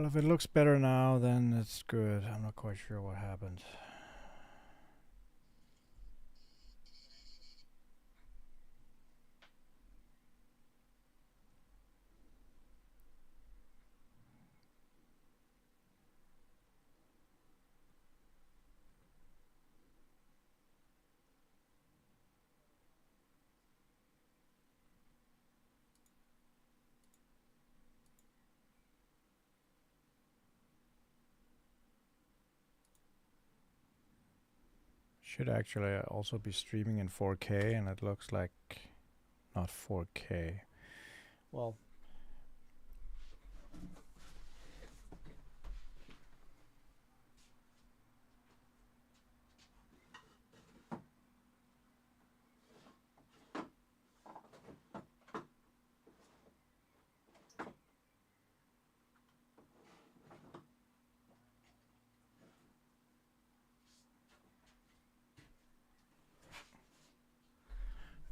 Well, if it looks better now, then it's good. I'm not quite sure what happened. Should actually also be streaming in 4K, and it looks like not 4K. Well,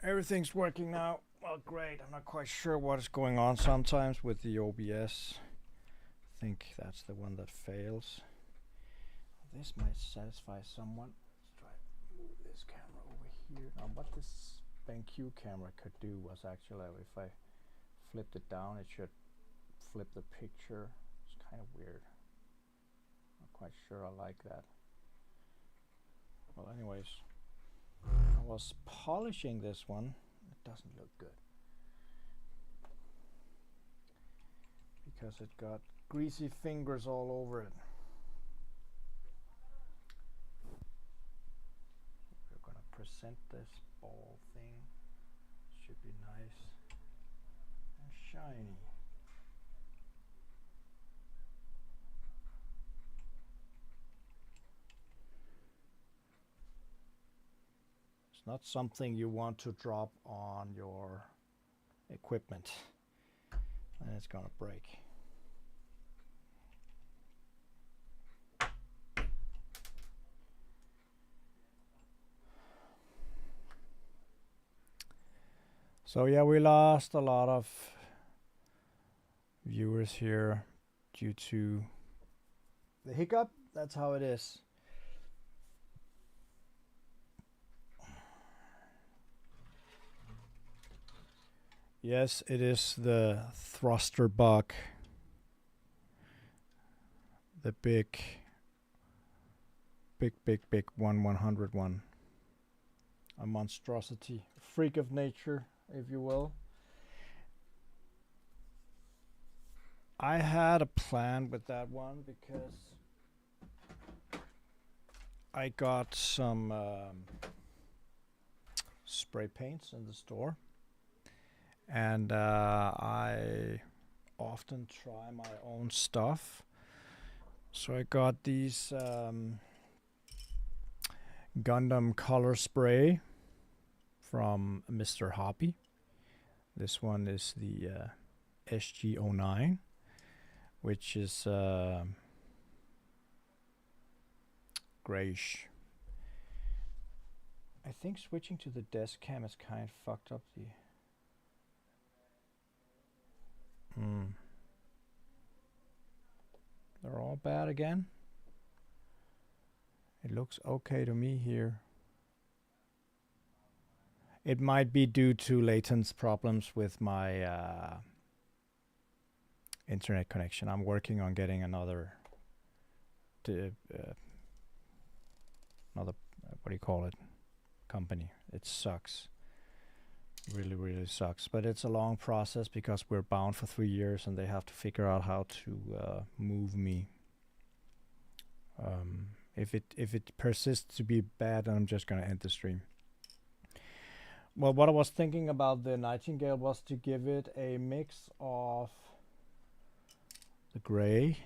everything's working now. Well, great. I'm not quite sure what is going on sometimes with the OBS. I think that's the one that fails. This might satisfy someone. Let's try to move this camera over here. Now, what this BenQ camera could do was actually, if I flipped it down, it should flip the picture. It's kind of weird. Not quite sure I like that. Well, anyways, I was polishing this one. It doesn't look good because it got greasy fingers all over it. We're gonna present this ball thing. Should be nice and shiny. It's not something you want to drop on your equipment, and it's gonna break. So yeah, we lost a lot of viewers here due to the hiccup. That's how it is. Yes, it is the thruster bug. The big 1/100 one. A monstrosity. A freak of nature, if you will. I had a plan with that one because I got some spray paints in the store, and I often try my own stuff. So I got these Gundam color spray from Mr. Hobby. This one is the SG09, which is grayish. I think switching to the desk cam has kind of fucked up the... They're all bad again. It looks okay to me here. It might be due to latency problems with my internet connection. I'm working on getting another what do you call it, company. It sucks. Really sucks. But it's a long process because we're bound for 3 years and they have to figure out how to move me. If it persists to be bad, then I'm just gonna end the stream. Well, what I was thinking about the Nightingale was to give it a mix of the gray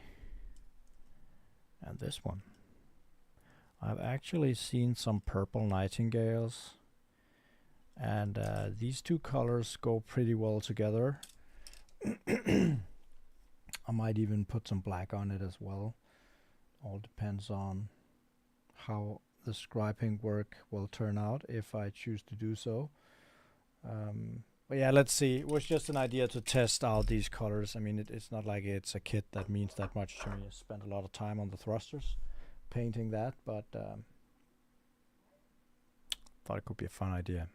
and this one. I've actually seen some purple Nightingales, and these two colors go pretty well together. I might even put some black on it as well. All depends on how the striping work will turn out if I choose to do so. But yeah, let's see. It was just an idea to test out these colors. I mean, it's not like it's a kit that means that much to me. I spent a lot of time on the thrusters painting that, but thought it could be a fun idea.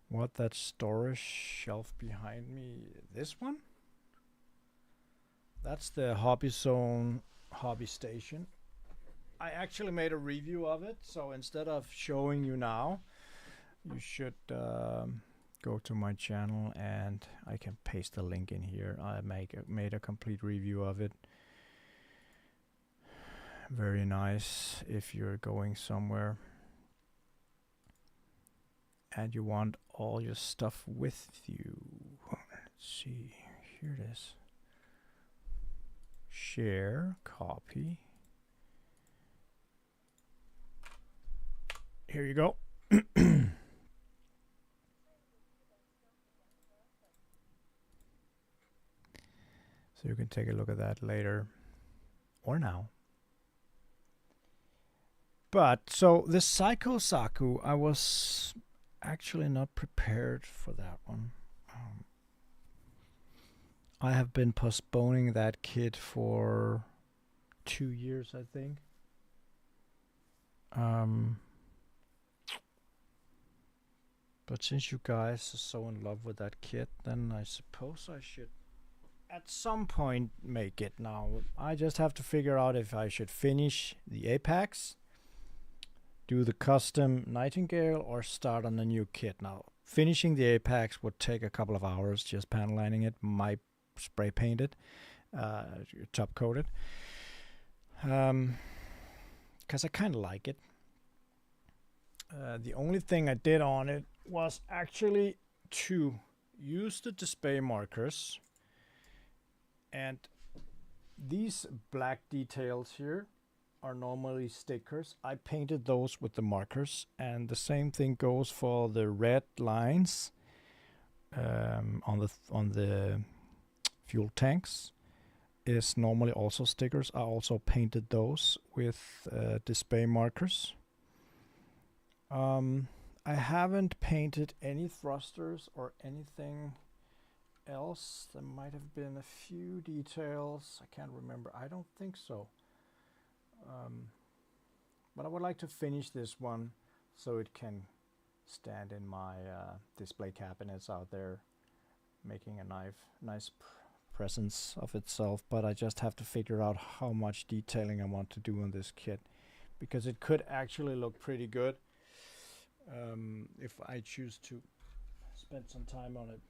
What, that storage shelf behind me? This one? That's the Hobby Zone Hobby Station. I actually made a review of it, so instead of showing you now, you should go to my channel and I can paste the link in here. I made a complete review of it. Very nice if you're going somewhere and you want all your stuff with you. Let's see, here it is. Share, copy. Here you go. So you can take a look at that later or now. But so this Psycho Saku, I was actually not prepared for that one. I have been postponing that kit for 2 years, I think. But since you guys are so in love with that kit, then I suppose I should at some point make it now. I just have to figure out if I should finish the Apex, do the custom Nightingale, or start on a new kit. Now, finishing the Apex would take a couple of hours, just panel lining it, my spray painted, top coated, because I kind of like it. The only thing I did on it was actually to use the display markers, and these black details here are normally stickers. I painted those with the markers, and the same thing goes for the red lines on the fuel tanks. Is normally also stickers. I also painted those with display markers. I haven't painted any thrusters or anything else. There might have been a few details. I can't remember. I don't think so. But I would like to finish this one so it can stand in my display cabinets out there, making a nice presence of itself. But I just have to figure out how much detailing I want to do on this kit, because it could actually look pretty good if I choose to spend some time on it.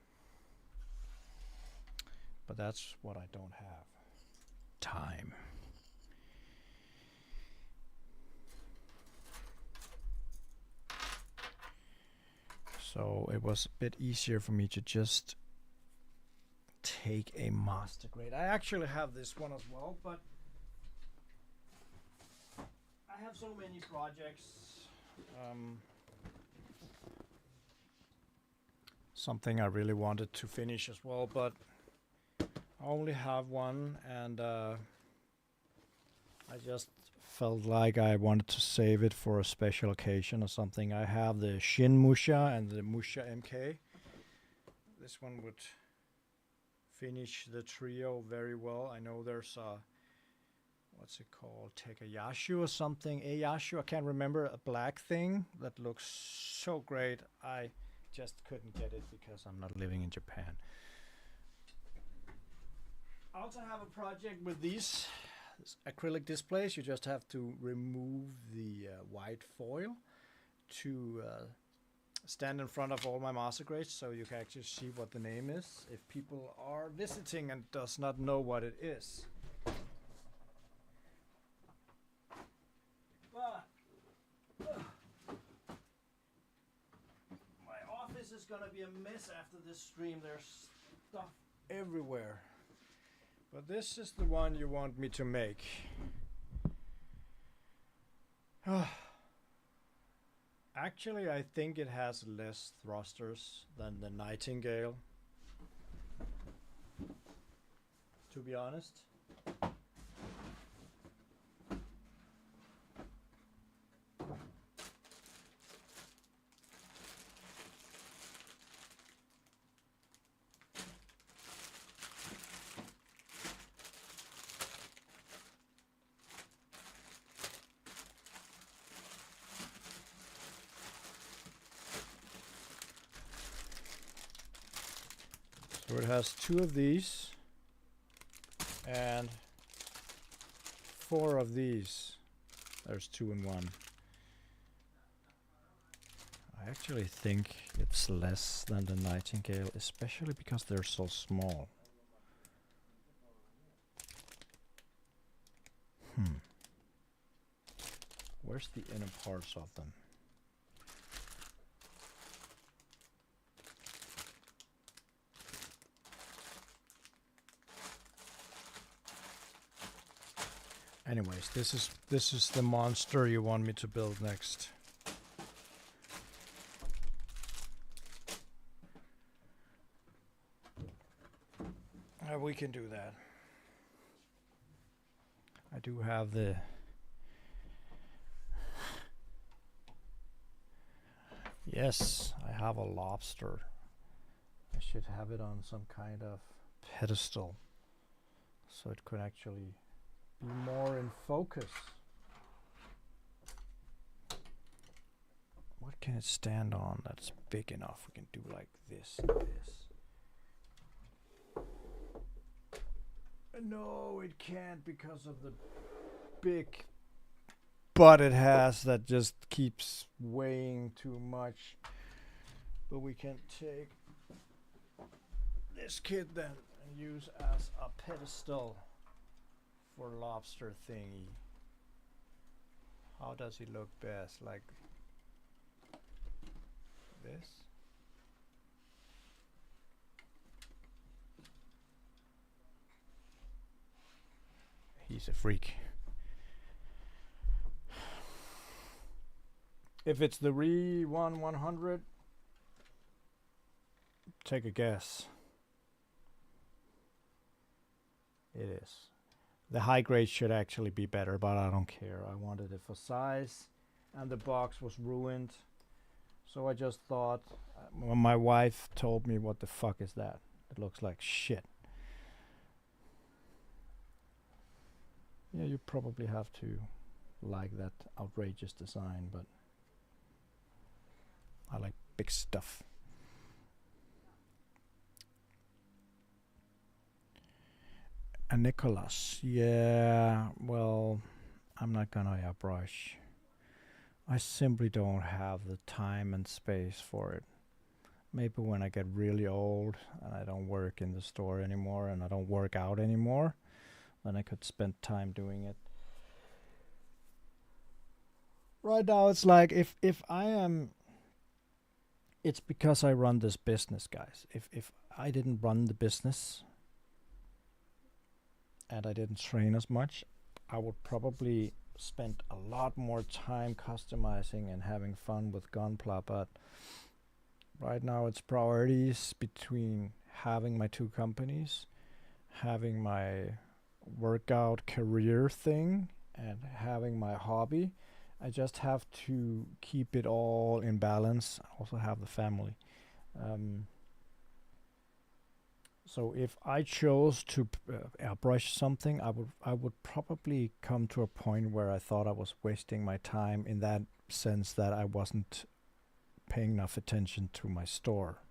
But that's what I don't have. Time. So it was a bit easier for me to just take a master grade. I actually have this one as well, but I have so many projects. Something I really wanted to finish as well, but I only have one, and I just felt like I wanted to save it for a special occasion or something. I have the Shin Musha and the Musha MK. This one would finish the trio very well. I know there's a, what's it called, Tekayashu or something, Eyashu, I can't remember, a black thing that looks so great. I just couldn't get it because I'm not living in Japan. I also have a project with these acrylic displays. You just have to remove the white foil to stand in front of all my master grades, so you can actually see what the name is if people are visiting and does not know what it is. But my office is gonna be a mess after this stream. There's stuff everywhere. But this is the one you want me to make. Actually, I think it has less thrusters than the Nightingale, to be honest. it has 2 of these and 4 of these. There's 2 in 1. I actually think it's less than the Nightingale, especially because they're so small. Where's the inner parts of them? Anyways, this is the monster you want me to build next. We can do that. I do have the yes, I have a lobster. I should have it on some kind of pedestal so it could actually be more in focus. What can it stand on that's big enough? We can do like this and this. No, it can't because of the big butt it has that just keeps weighing too much. But we can take this kit then and use as a pedestal for lobster thingy. How does he look best? Like this? He's a freak. If it's the Re 100, take a guess. It is. The high grade should actually be better, but I don't care. I wanted it for size, and the box was ruined. So I just thought, when my wife told me, what the fuck is that? It looks like shit. Yeah, you probably have to like that outrageous design, but I like big stuff. And Nicholas, yeah, well, I'm not gonna airbrush. I simply don't have the time and space for it. Maybe when I get really old and I don't work in the store anymore and I don't work out anymore, then I could spend time doing it. Right now it's like if I am, it's because I run this business, guys. If I didn't run the business and I didn't train as much, I would probably spend a lot more time customizing and having fun with Gunpla. But right now it's priorities between having my 2 companies, having my workout career thing, and having my hobby. I just have to keep it all in balance. I also have the family. So if I chose to airbrush something, I would probably come to a point where I thought I was wasting my time, in that sense that I wasn't paying enough attention to my store.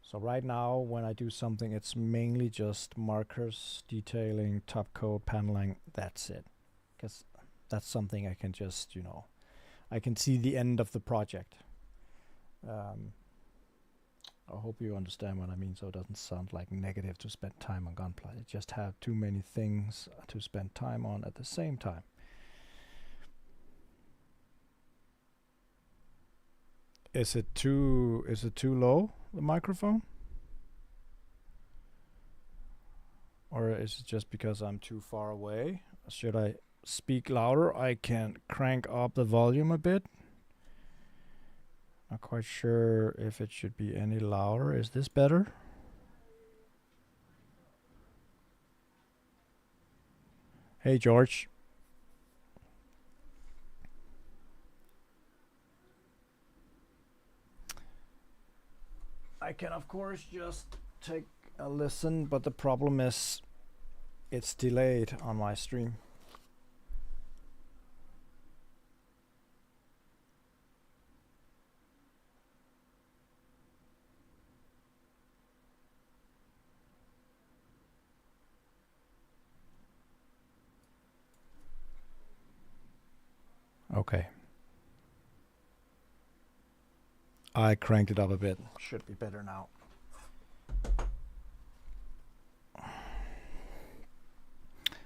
So right now, when I do something, it's mainly just markers, detailing, top coat, paneling. That's it, because that's something I can just, I can see the end of the project. I hope you understand what I mean, so it doesn't sound like negative to spend time on Gunpla. I just have too many things to spend time on at the same time. Is it too low, the microphone? Or is it just because I'm too far away? Should I speak louder? I can crank up the volume a bit. Not quite sure if it should be any louder. Is this better? Hey, George. I can, of course, just take a listen, but the problem is it's delayed on my stream. Okay. I cranked it up a bit. Should be better now.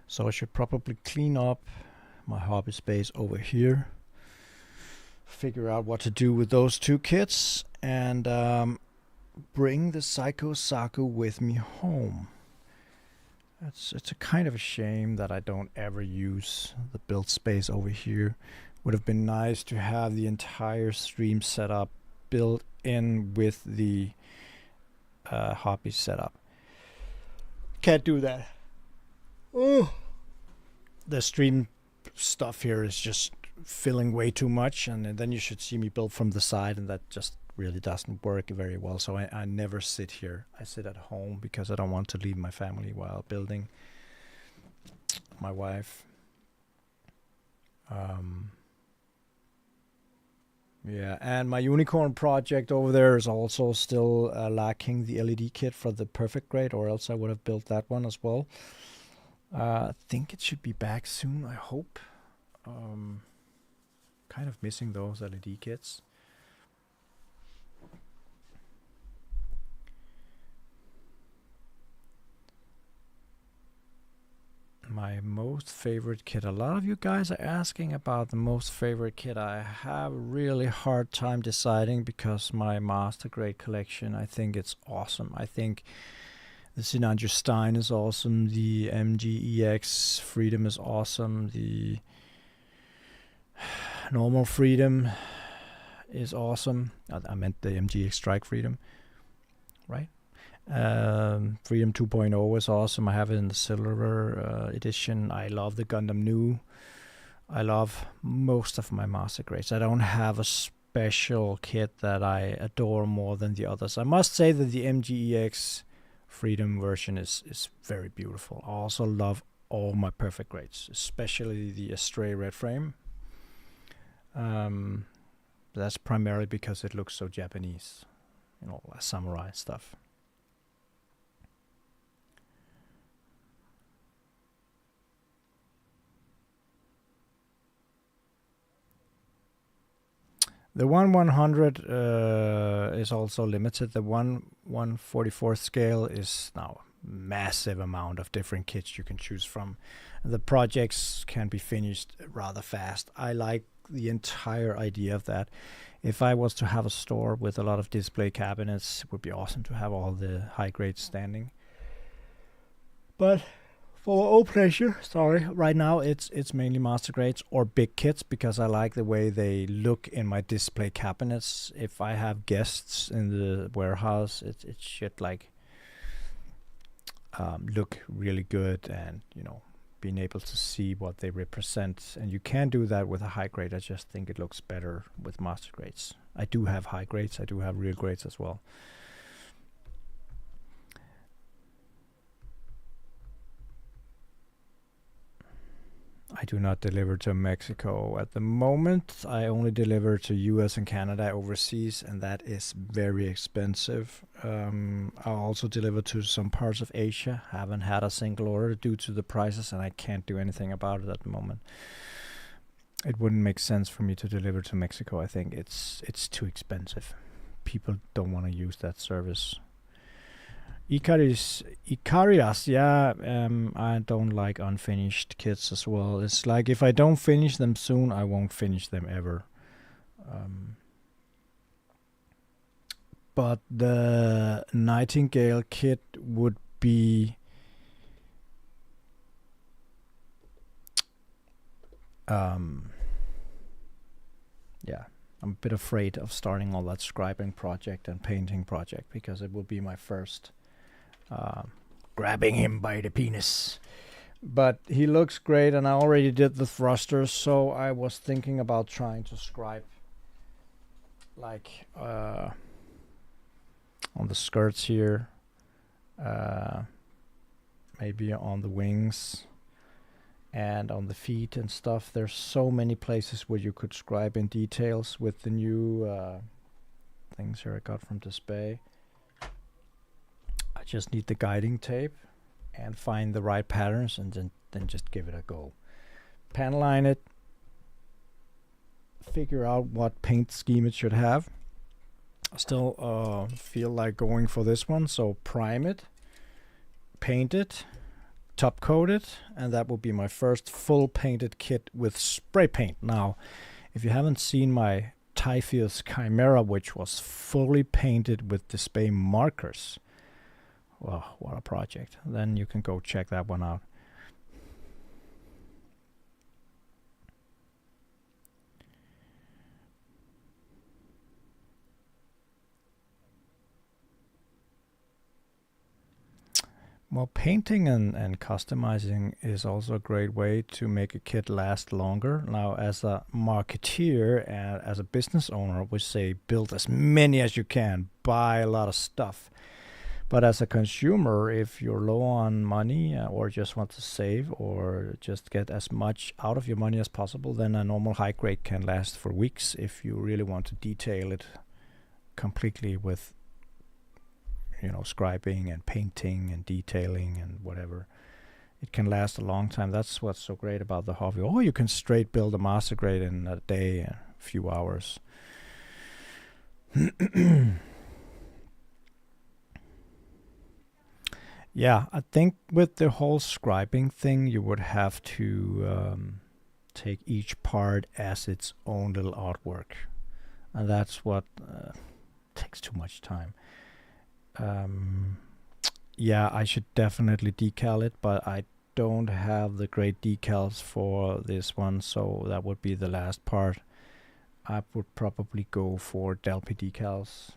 So I should probably clean up my hobby space over here. Figure out what to do with those two kits and bring the Psycho Saku with me home. It's a kind of a shame that I don't ever use the build space over here. Would have been nice to have the entire stream setup built in with the hobby setup. Can't do that. Oh, the stream stuff here is just filling way too much, and then you should see me build from the side, and that just really doesn't work very well. So I never sit here. I sit at home because I don't want to leave my family while building. My wife. Yeah, and my unicorn project over there is also still lacking the LED kit for the perfect grade, or else I would have built that one as well. I think it should be back soon, I hope. Kind of missing those LED kits. My most favorite kit. A lot of you guys are asking about the most favorite kit. I have a really hard time deciding because my master grade collection, I think it's awesome. I think the Sinanju Stein is awesome. The MGEX Freedom is awesome. The normal Freedom is awesome. I meant the MGEX Strike Freedom, right? Freedom 2.0 is awesome. I have it in the silver edition. I love the Gundam New. I love most of my master grades. I don't have a special kit that I adore more than the others. I must say that the MGEX Freedom version is very beautiful. I also love all my perfect grades, especially the Astray Red Frame. That's primarily because it looks so Japanese, you know, like samurai stuff. The 1/100 is also limited. The 1/144 scale is now massive amount of different kits you can choose from. The projects can be finished rather fast. I like the entire idea of that. If I was to have a store with a lot of display cabinets, it would be awesome to have all the high grades standing. But for all pleasure, sorry, right now it's mainly master grades or big kits because I like the way they look in my display cabinets. If I have guests in the warehouse, it should like look really good, and you know, being able to see what they represent. And you can do that with a high grade. I just think it looks better with master grades. I do have high grades. I do have real grades as well. I do not deliver to Mexico at the moment. I only deliver to US and Canada overseas, and that is very expensive. I also deliver to some parts of Asia. Haven't had a single order due to the prices, and I can't do anything about it at the moment. It wouldn't make sense for me to deliver to Mexico. I think it's too expensive. People don't want to use that service. Icarias, yeah, I don't like unfinished kits as well. It's like if I don't finish them soon, I won't finish them ever. But the Nightingale kit would be yeah, I'm a bit afraid of starting all that scribing project and painting project because it will be my first grabbing him by the penis. But he looks great, and I already did the thrusters, so I was thinking about trying to scribe like on the skirts here, maybe on the wings and on the feet and stuff. There's so many places where you could scribe in details with the new things here I got from Display. I just need the guiding tape and find the right patterns, and then just give it a go. Pan line it, figure out what paint scheme it should have. I still feel like going for this one, so prime it, paint it, top coat it, and that will be my first full painted kit with spray paint. Now, if you haven't seen my Typhoeus Chimera, which was fully painted with display markers, well, what a project, then you can go check that one out. Well, painting and customizing is also a great way to make a kit last longer. Now, as a marketeer and as a business owner, we say build as many as you can, buy a lot of stuff. But as a consumer, if you're low on money or just want to save or just get as much out of your money as possible, then a normal high grade can last for weeks if you really want to detail it completely with scribing and painting and detailing and whatever. It can last a long time. That's what's so great about the hobby. Or you can straight build a master grade in a day, a few hours. Yeah, I think with the whole scribing thing, you would have to take each part as its own little artwork. And that's what takes too much time. Yeah, I should definitely decal it, but I don't have the great decals for this one, so that would be the last part. I would probably go for Delphi decals.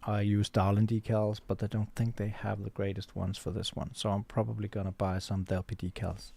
I use Darlin decals, but I don't think they have the greatest ones for this one, so I'm probably gonna buy some Delphi decals.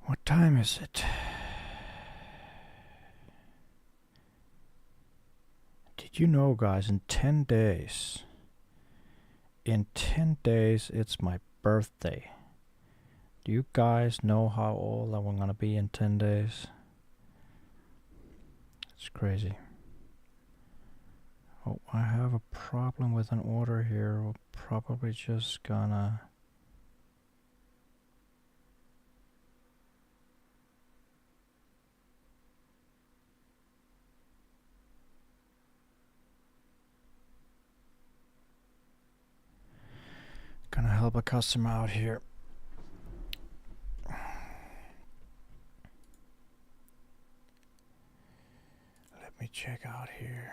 What time is it? Did you know, guys, in 10 days, it's my birthday. Do you guys know how old I'm gonna be in 10 days? It's crazy. Oh, I have a problem with an order here. We're probably just gonna... Gonna help a customer out here. Let me check out here.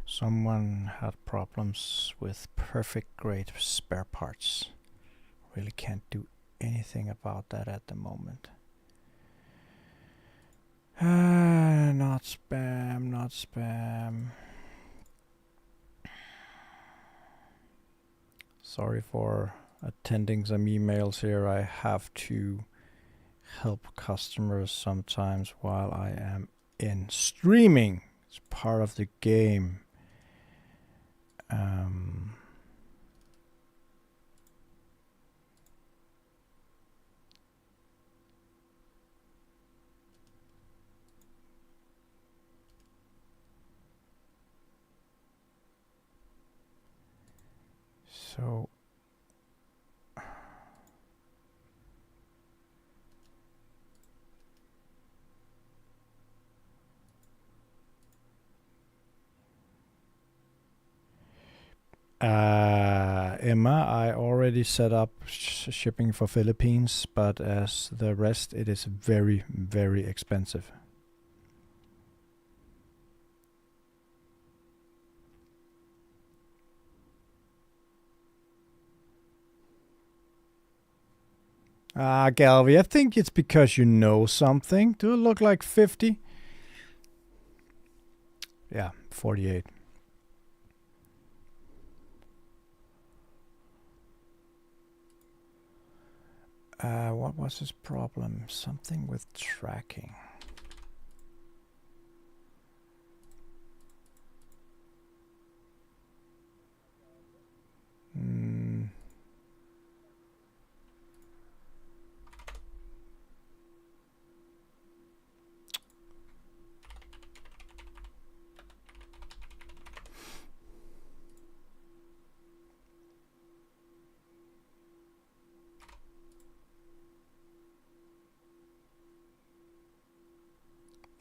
Someone had problems with perfect grade spare parts. Really can't do anything about that at the moment. Not spam, not spam. Sorry for attending some emails here. I have to help customers sometimes while I am in streaming. It's part of the game. So Emma, I already set up shipping for Philippines, but as the rest, it is very, very expensive. Galvi, I think it's because you know something. Do it look like 50? Yeah, 48. What was his problem? Something with tracking.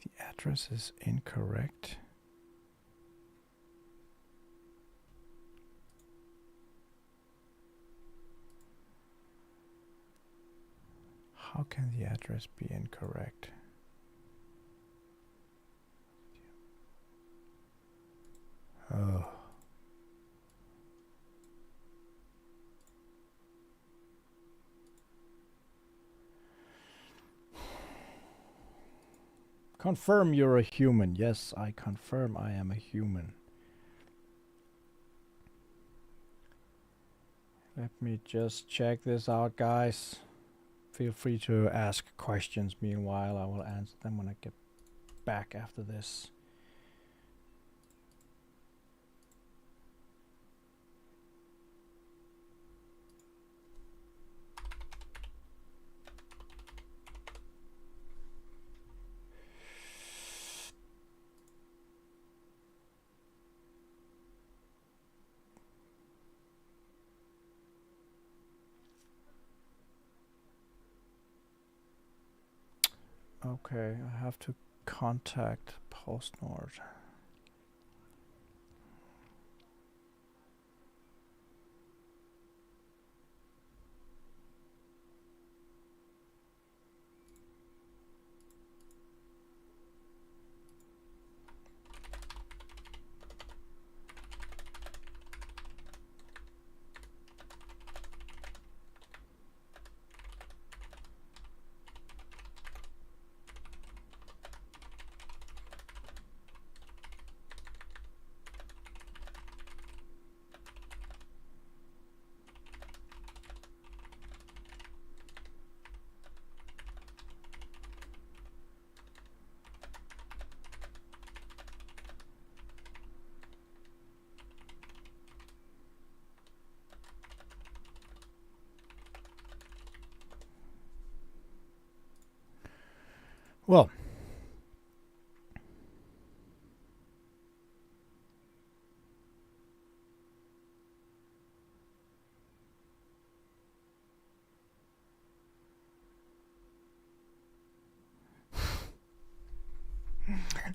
The address is incorrect. How can the address be incorrect? Oh. Confirm you're a human. Yes, I confirm I am a human. Let me just check this out, guys. Feel free to ask questions. Meanwhile, I will answer them when I get back after this. Okay, I have to contact PostNord.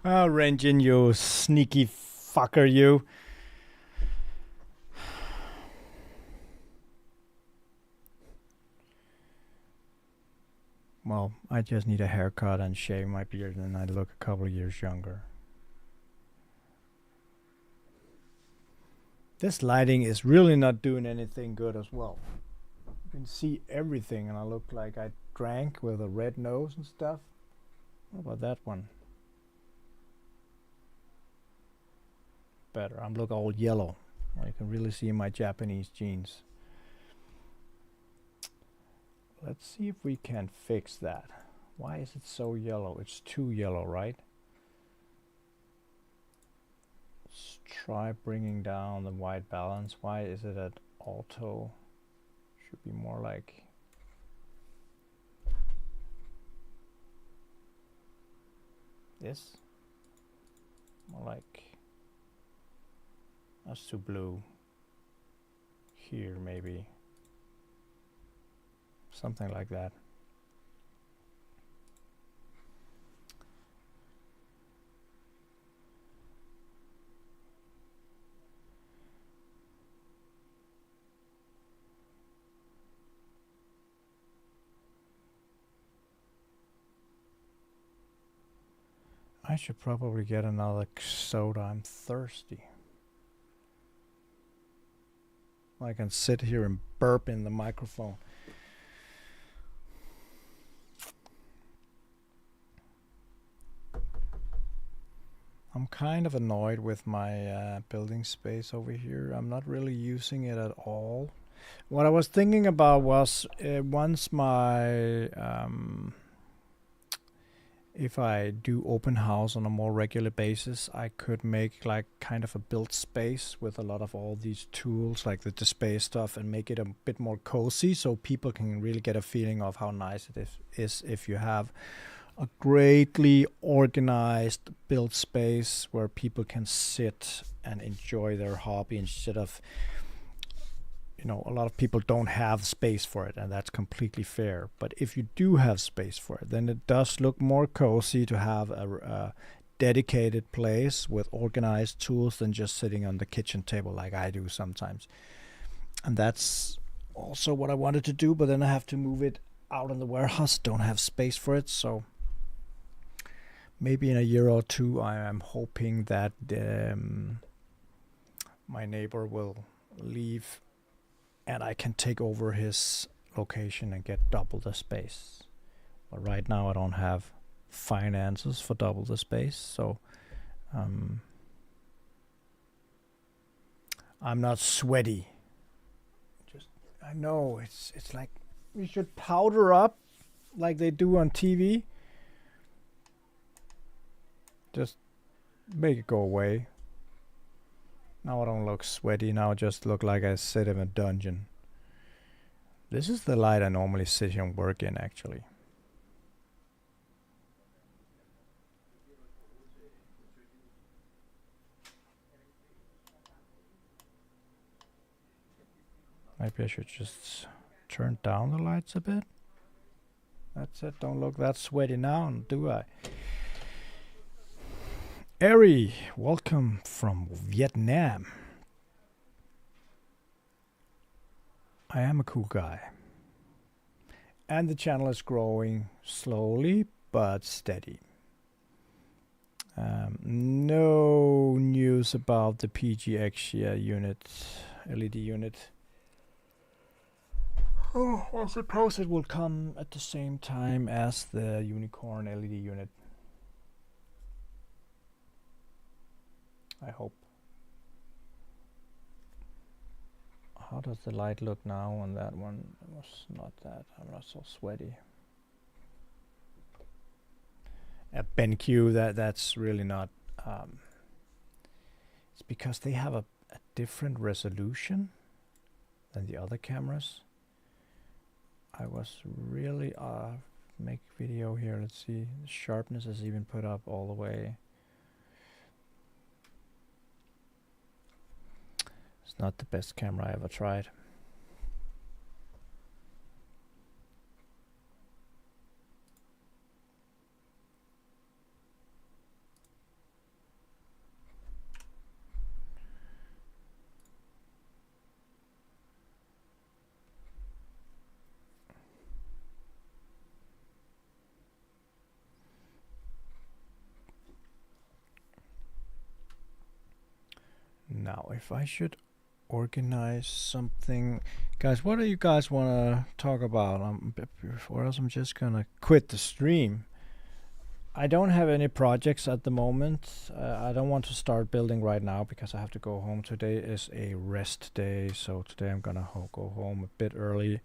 Well, Renjin, you sneaky fucker, you. Well, I just need a haircut and shave my beard and I look a couple of years younger. This lighting is really not doing anything good as well. You can see everything and I look like I drank with a red nose and stuff. What about that one? Better. I look all yellow. I can really see my Japanese genes. Let's see if we can fix that. Why is it so yellow? It's too yellow, right? Let's try bringing down the white balance. Why is it at auto? Should be more like this. More like that's too blue. Here maybe. Something like that. I should probably get another soda. I'm thirsty. I can sit here and burp in the microphone. I'm kind of annoyed with my building space over here. I'm not really using it at all. What I was thinking about was once my if I do open house on a more regular basis, I could make like kind of a built space with a lot of all these tools, like the display stuff, and make it a bit more cozy so people can really get a feeling of how nice it is if you have a greatly organized built space where people can sit and enjoy their hobby instead of, you know, a lot of people don't have space for it, and that's completely fair. But if you do have space for it, then it does look more cozy to have a dedicated place with organized tools than just sitting on the kitchen table like I do sometimes. And that's also what I wanted to do, but then I have to move it out in the warehouse. Don't have space for it, so maybe in a year or two I am hoping that my neighbor will leave and I can take over his location and get double the space. But right now I don't have finances for double the space, so I'm not sweaty. Just I know it's like you should powder up like they do on TV. Just make it go away. Now I don't look sweaty, now I just look like I sit in a dungeon. This is the light I normally sit here and work in, actually. Maybe I should just turn down the lights a bit. That's it, don't look that sweaty now, do I? Ari, welcome from Vietnam. I am a cool guy. And the channel is growing slowly but steady. No news about the PGX unit, LED unit. Oh, I suppose it will come at the same time as the Unicorn LED unit. I hope. How does the light look now on that one? It was not that. I'm not so sweaty. BenQ, that's really not. It's because they have a different resolution than the other cameras. I was really make video here. Let's see. The sharpness is even put up all the way. It's not the best camera I ever tried. Now, if I should organize something, guys, what do you guys want to talk about? Or else I'm just gonna quit the stream. I don't have any projects at the moment. I don't want to start building right now because I have to go home. Today is a rest day, so today I'm gonna go home a bit early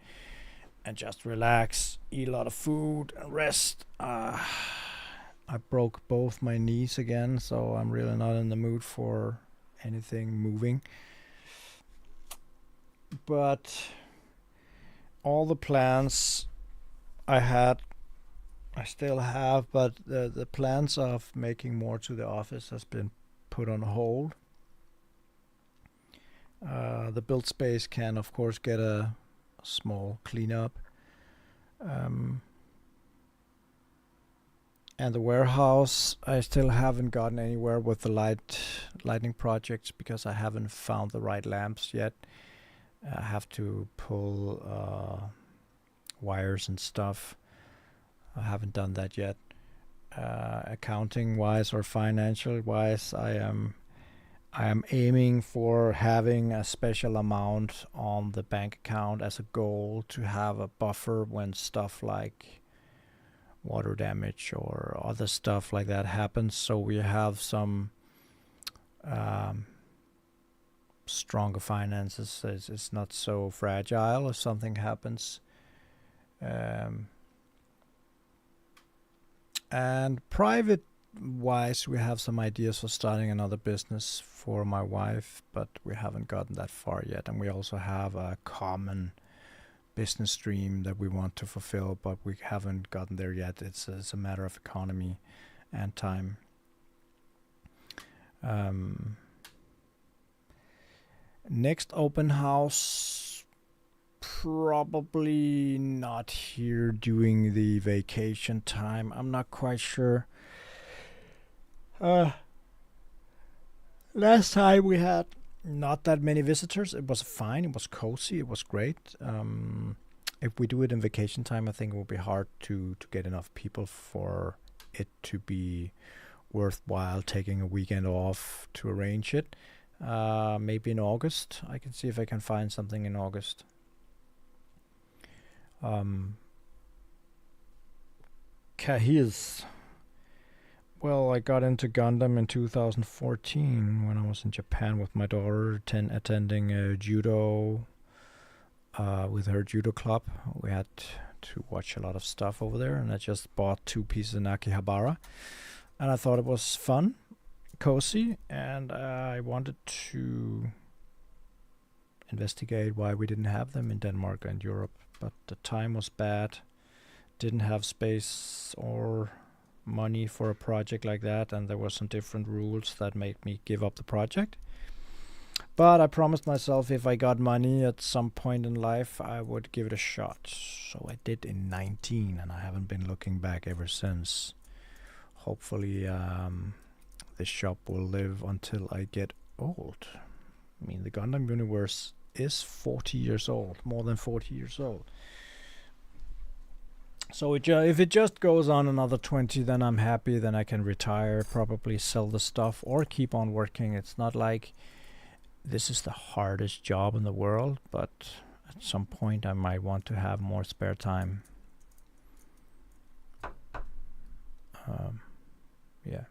and just relax, eat a lot of food, and rest. I broke both my knees again, so I'm really not in the mood for anything moving. But all the plans I had, I still have, but the plans of making more to the office has been put on hold. The build space can, of course, get a small cleanup. And the warehouse, I still haven't gotten anywhere with the lighting projects because I haven't found the right lamps yet. I have to pull wires and stuff. I haven't done that yet. Accounting wise or financial wise, I am aiming for having a special amount on the bank account as a goal to have a buffer when stuff like water damage or other stuff like that happens, so we have some stronger finances. It's not so fragile if something happens. And private wise, we have some ideas for starting another business for my wife, but we haven't gotten that far yet. And we also have a common business stream that we want to fulfill, but we haven't gotten there yet. It's a matter of economy and time. Next open house, probably not here during the vacation time. I'm not quite sure. Last time we had not that many visitors. It was fine. It was cozy. It was great. If we do it in vacation time, I think it will be hard to get enough people for it to be worthwhile taking a weekend off to arrange it. Maybe in August. I can see if I can find something in August. Kahiz. Well, I got into Gundam in 2014 when I was in Japan with my daughter, attending judo with her judo club. We had to watch a lot of stuff over there, and I just bought 2 pieces of Akihabara, and I thought it was fun, cozy, and I wanted to investigate why we didn't have them in Denmark and Europe, but the time was bad, didn't have space or money for a project like that, and there were some different rules that made me give up the project. But I promised myself if I got money at some point in life, I would give it a shot. So I did in 19, and I haven't been looking back ever since. Hopefully this shop will live until I get old. I mean, the Gundam universe is 40 years old, more than 40 years old. So if it just goes on another 20, then I'm happy. Then I can retire, probably sell the stuff, or keep on working. It's not like this is the hardest job in the world, but at some point I might want to have more spare time. Yeah.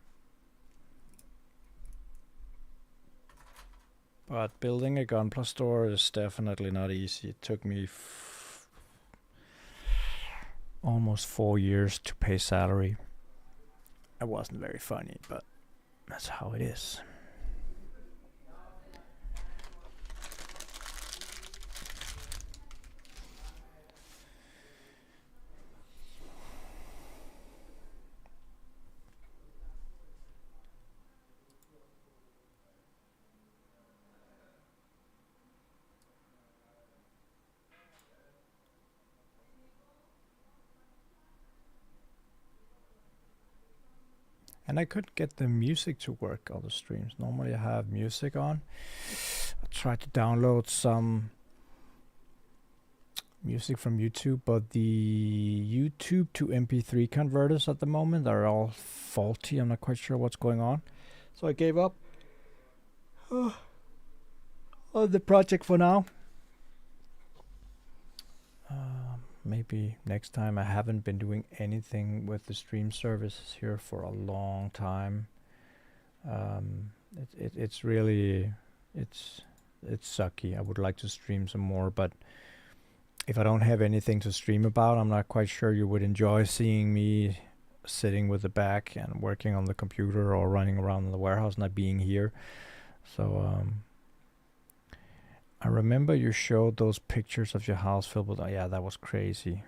But building a Gunpla store is definitely not easy. It took me almost 4 years to pay salary. It wasn't very funny, but that's how it is. And I couldn't get the music to work on the streams. Normally I have music on. I tried to download some music from YouTube, but the YouTube to MP3 converters at the moment are all faulty. I'm not quite sure what's going on. So I gave up on the project for now. Maybe next time. I haven't been doing anything with the stream services here for a long time. It's really it's sucky. I would like to stream some more, but if I don't have anything to stream about, I'm not quite sure you would enjoy seeing me sitting with the back and working on the computer or running around in the warehouse, not being here. So I remember you showed those pictures of your house filled with, yeah, that was crazy.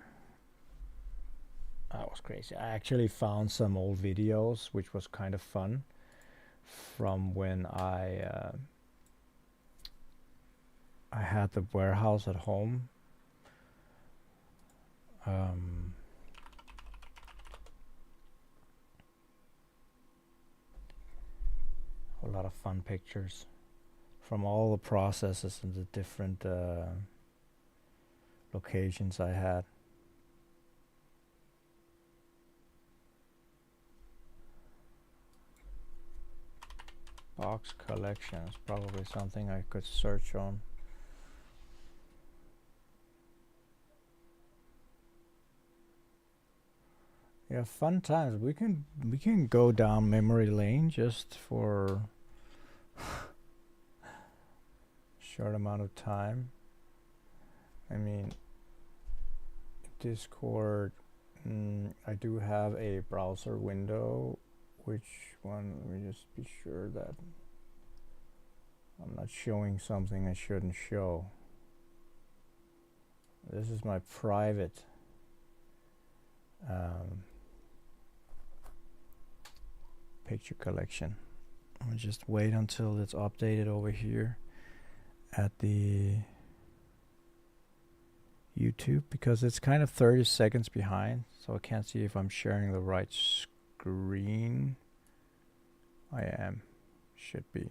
That was crazy. I actually found some old videos, which was kind of fun, from when I had the warehouse at home. A lot of fun pictures from all the processes and the different locations I had. Box collection is probably something I could search on. Yeah, fun times. We can go down memory lane just for short amount of time. I mean, Discord, I do have a browser window. Which one? Let me just be sure that I'm not showing something I shouldn't show. This is my private picture collection. I'm gonna just wait until it's updated over here at the YouTube, because it's kind of 30 seconds behind, so I can't see if I'm sharing the right screen. I am. Should be.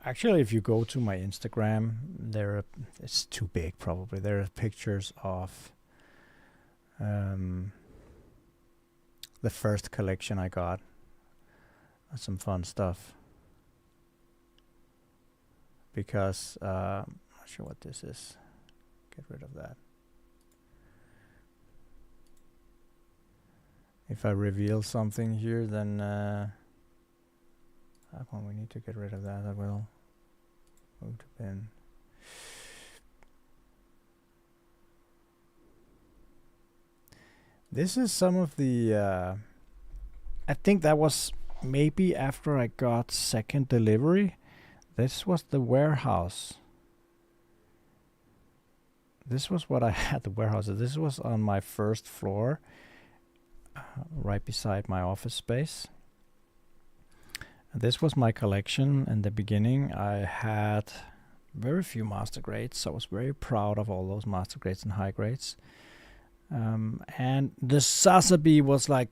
Actually, if you go to my Instagram, it's too big probably. There are pictures of the first collection I got. Some fun stuff. Because I'm not sure what this is. Get rid of that. If I reveal something here, then that one we need to get rid of that. I will move to bin. This is some of the I think that was maybe after I got second delivery. This was the warehouse. This was what I had the warehouse. This was on my first floor, right beside my office space. And this was my collection in the beginning. I had very few master grades, so I was very proud of all those master grades and high grades. And the Sasabi was like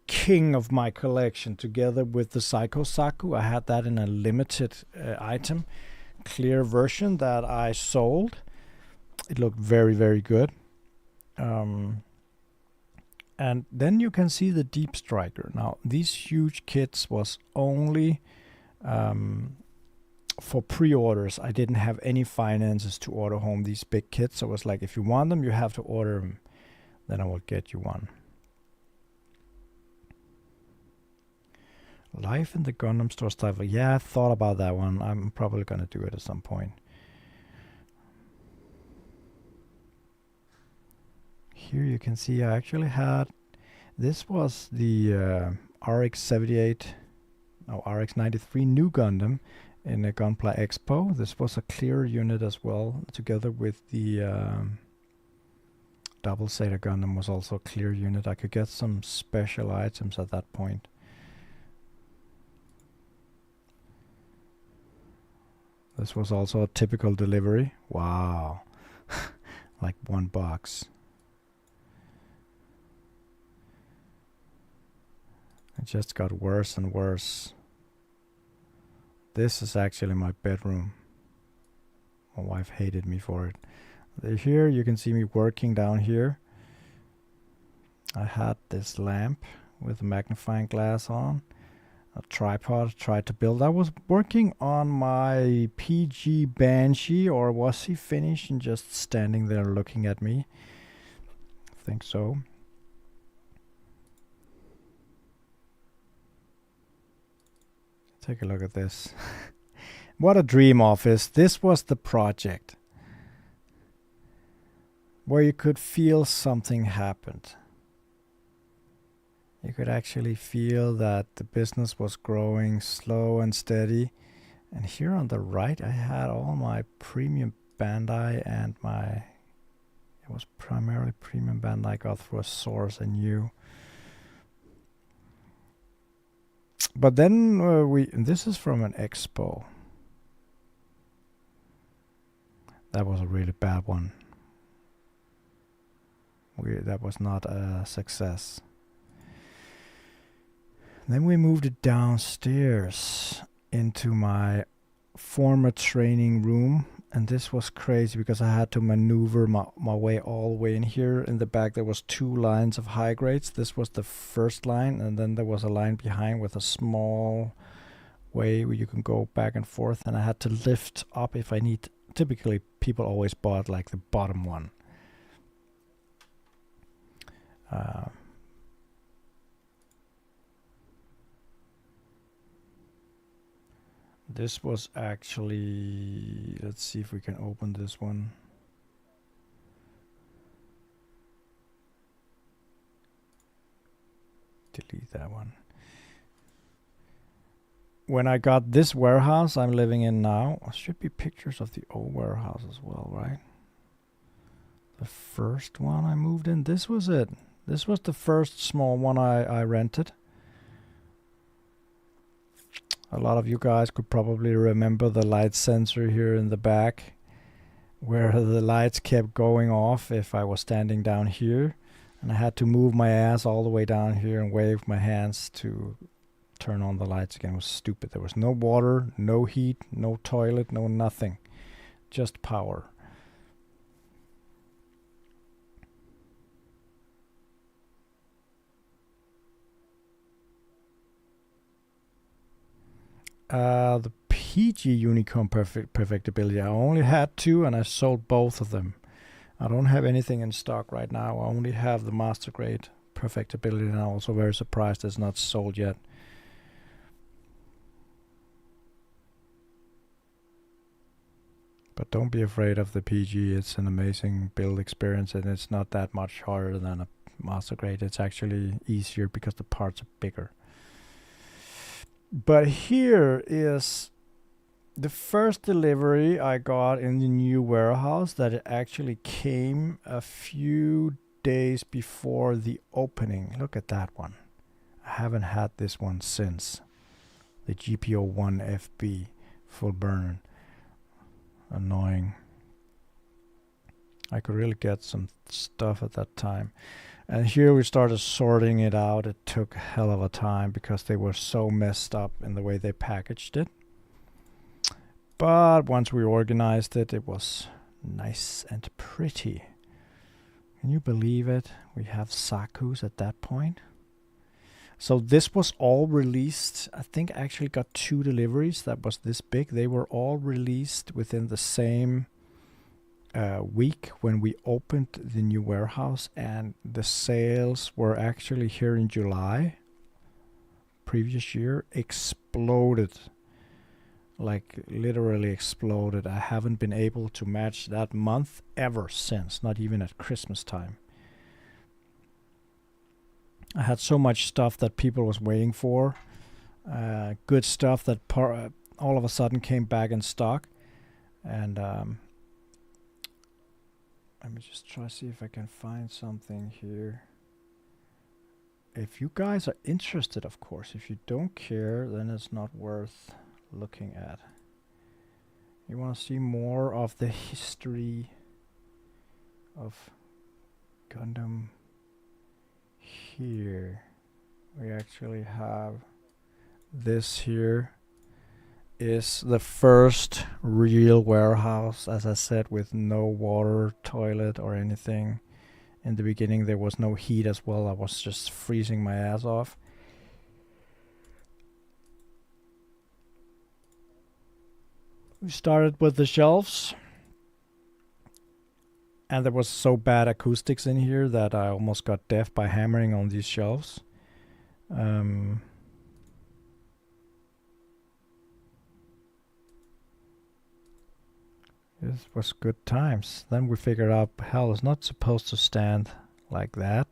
king of my collection, together with the Psycho Saku. I had that in a limited item, clear version that I sold. It looked very, very good. And then you can see the Deep Striker. Now, these huge kits was only for pre-orders. I didn't have any finances to order home these big kits. So it was like, if you want them, you have to order them. Then I will get you one. Life in the Gundam store style. Yeah, I thought about that one. I'm probably going to do it at some point. Here you can see I actually had, this was the RX-78, no, RX-93 new Gundam in a Gunpla Expo. This was a clear unit as well, together with the Double Zeta Gundam was also a clear unit. I could get some special items at that point. This was also a typical delivery. Wow. Like one box. It just got worse and worse. This is actually my bedroom. My wife hated me for it. Here you can see me working down here. I had this lamp with a magnifying glass on. A tripod tried to build. I was working on my PG Banshee, or was he finished and just standing there looking at me? I think so. Take a look at this. What a dream office. This was the project where you could feel something happened. You could actually feel that the business was growing slow and steady. And here on the right, I had all my premium Bandai and it was primarily premium Bandai I got through a source I knew. But then and this is from an expo. That was a really bad one. That was not a success. Then we moved it downstairs into my former training room, and this was crazy because I had to maneuver my way all the way in here. In the back there was 2 lines of high grades. This was the first line, and then there was a line behind with a small way where you can go back and forth, and I had to lift up if I need. Typically people always bought like the bottom one. This was actually, let's see if we can open this one. Delete that one. When I got this warehouse I'm living in now, there should be pictures of the old warehouse as well, right? The first one I moved in, this was it. This was the first small one I rented. A lot of you guys could probably remember the light sensor here in the back, where the lights kept going off if I was standing down here, and I had to move my ass all the way down here and wave my hands to turn on the lights again. It was stupid. There was no water, no heat, no toilet, no nothing, just power. The PG Unicorn Perfectibility, I only had 2 and I sold both of them. I don't have anything in stock right now. I only have the Master Grade Perfectibility, and I'm also very surprised it's not sold yet. But don't be afraid of the PG. It's an amazing build experience, and it's not that much harder than a Master Grade. It's actually easier because the parts are bigger. But here is the first delivery I got in the new warehouse that it actually came a few days before the opening. Look at that one. I haven't had this one since. The GPO-1FB full burn. Annoying. I could really get some stuff at that time. And here we started sorting it out. It took a hell of a time because they were so messed up in the way they packaged it. But once we organized it, it was nice and pretty. Can you believe it? We have Sakus at that point. So this was all released. I think I actually got 2 deliveries that was this big. They were all released within the same week when we opened the new warehouse, and the sales were actually here in July previous year exploded, like literally exploded. I haven't been able to match that month ever since, not even at Christmas time. I had so much stuff that people was waiting for, good stuff that all of a sudden came back in stock. And let me just try to see if I can find something here. If you guys are interested, of course. If you don't care, then it's not worth looking at. You want to see more of the history of Gundam here. We actually have this here. Is the first real warehouse, as I said, with no water, toilet or anything. In the beginning there was no heat as well. I was just freezing my ass off. We started with the shelves, and there was so bad acoustics in here that I almost got deaf by hammering on these shelves. This was good times. Then we figured out, hell, it's not supposed to stand like that.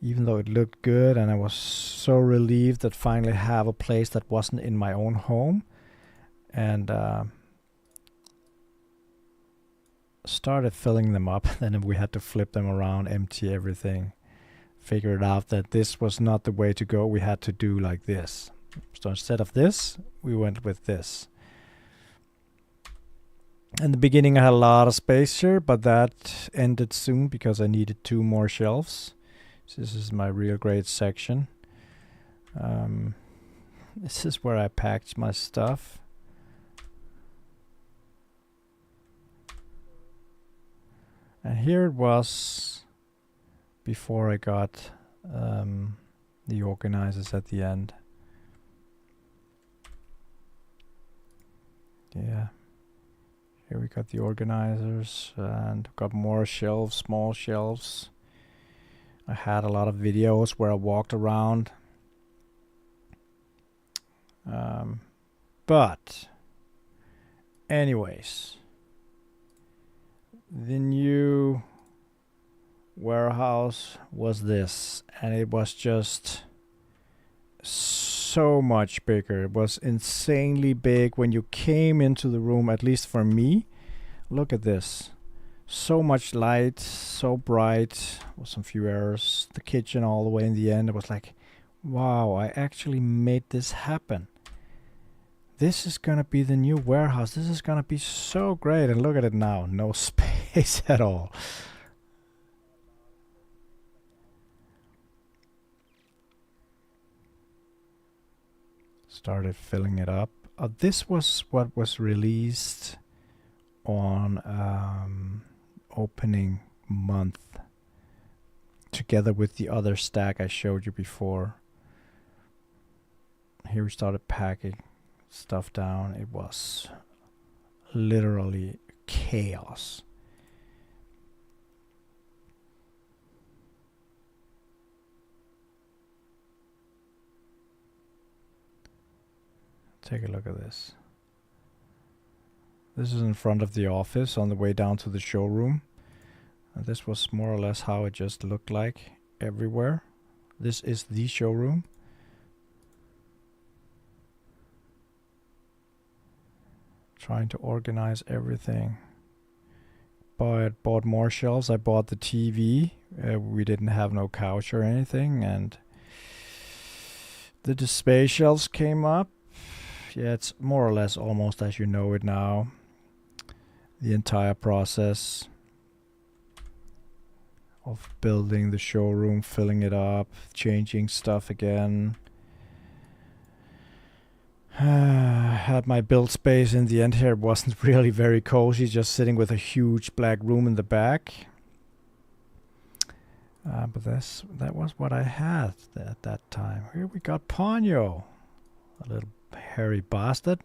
Even though it looked good, and I was so relieved that finally have a place that wasn't in my own home. And started filling them up. Then we had to flip them around, empty everything. Figured out that this was not the way to go. We had to do like this. So instead of this, we went with this. In the beginning I had a lot of space here, but that ended soon because I needed 2 more shelves. So this is my real great section. This is where I packed my stuff. And here it was before I got the organizers at the end. Yeah. Here we got the organizers and got more shelves, small shelves. I had a lot of videos where I walked around. But anyways, the new warehouse was this, and it was just so much bigger. It was insanely big when you came into the room, at least for me. Look at this. So much light, so bright, with some few errors. The kitchen all the way in the end. It was like, wow, I actually made this happen. This is gonna be the new warehouse. This is gonna be so great. And look at it now, no space at all. Started filling it up. This was what was released on opening month, together with the other stack I showed you before. Here we started packing stuff down. It was literally chaos. Take a look at this. This is in front of the office on the way down to the showroom. And this was more or less how it just looked like everywhere. This is the showroom. Trying to organize everything. Bought more shelves. I bought the TV. We didn't have no couch or anything, and the display shelves came up. Yeah, it's more or less almost as you know it now. The entire process of building the showroom, filling it up, changing stuff again. Had my build space in the end here. It wasn't really very cozy, just sitting with a huge black room in the back. But that was what I had at that time. Here we got Ponyo, a little hairy bastard.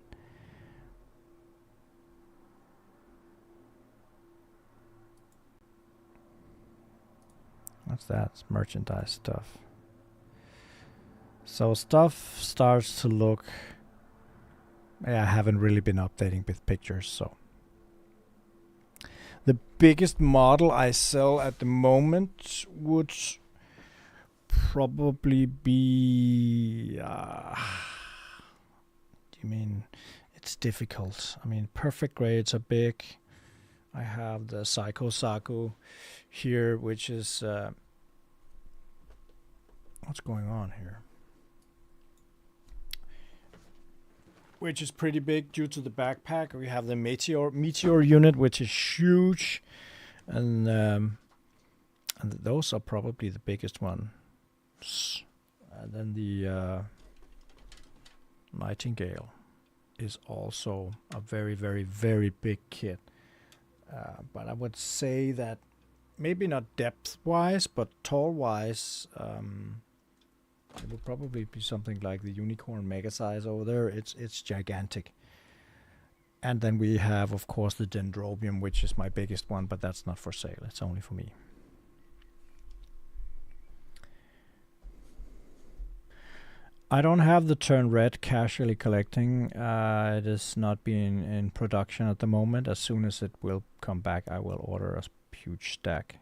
What's that? It's merchandise stuff. So stuff starts to look... I haven't really been updating with pictures, so... The biggest model I sell at the moment would probably be... I mean, it's difficult. I mean, perfect grades are big. I have the Psycho Saku here, which is... what's going on here? Which is pretty big due to the backpack. We have the Meteor unit, which is huge. And those are probably the biggest ones. And then the Nightingale is also a very, very, very big kit. But I would say that maybe not depth-wise, but tall-wise, it would probably be something like the Unicorn Mega Size over there. It's gigantic. And then we have, of course, the Dendrobium, which is my biggest one, but that's not for sale. It's only for me. I don't have the Turn Red casually collecting. It is not being in production at the moment. As soon as it will come back, I will order a huge stack.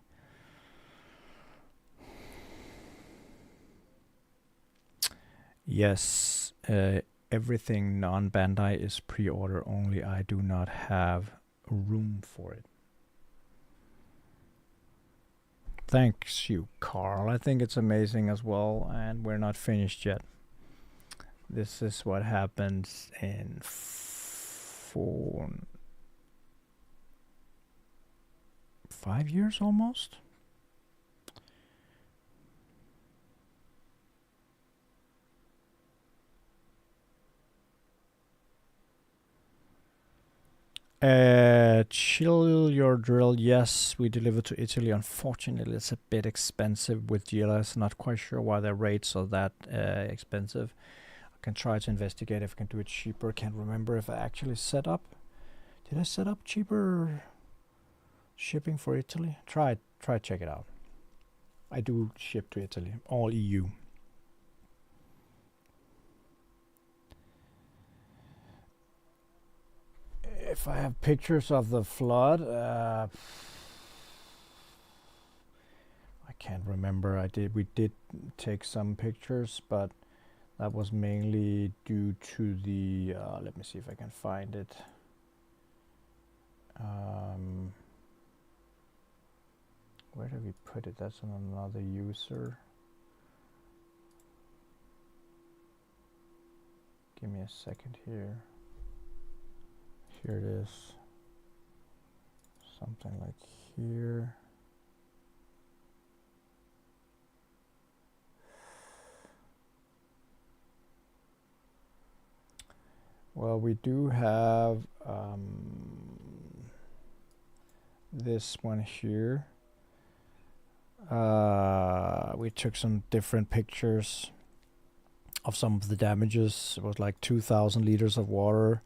Yes, everything non-Bandai is pre-order only. I do not have room for it. Thanks you, Carl. I think it's amazing as well, and we're not finished yet. This is what happens in 5 years almost. Chill your drill. Yes, we deliver to Italy. Unfortunately, it's a bit expensive with GLS. Not quite sure why the rates are that expensive. I can try to investigate if I can do it cheaper. Can't remember if I actually set up. Did I set up cheaper shipping for Italy? Try check it out. I do ship to Italy, all EU. If I have pictures of the flood, I can't remember. We did take some pictures, but that was mainly due to the. Let me see if I can find it. Where did we put it? That's on another user. Give me a second here. Here it is. Something like here. Well, we do have this one here. We took some different pictures of some of the damages. It was like 2,000 liters of water.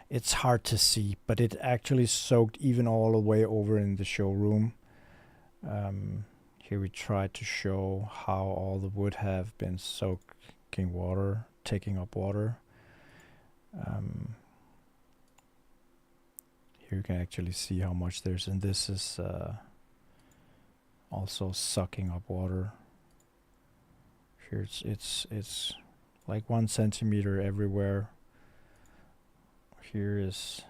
It's hard to see, but it actually soaked even all the way over in the showroom. Here we tried to show how all the wood have been soaking water, taking up water. Here you can actually see how much there's, and this is also sucking up water. Here it's like 1 centimeter everywhere. Here is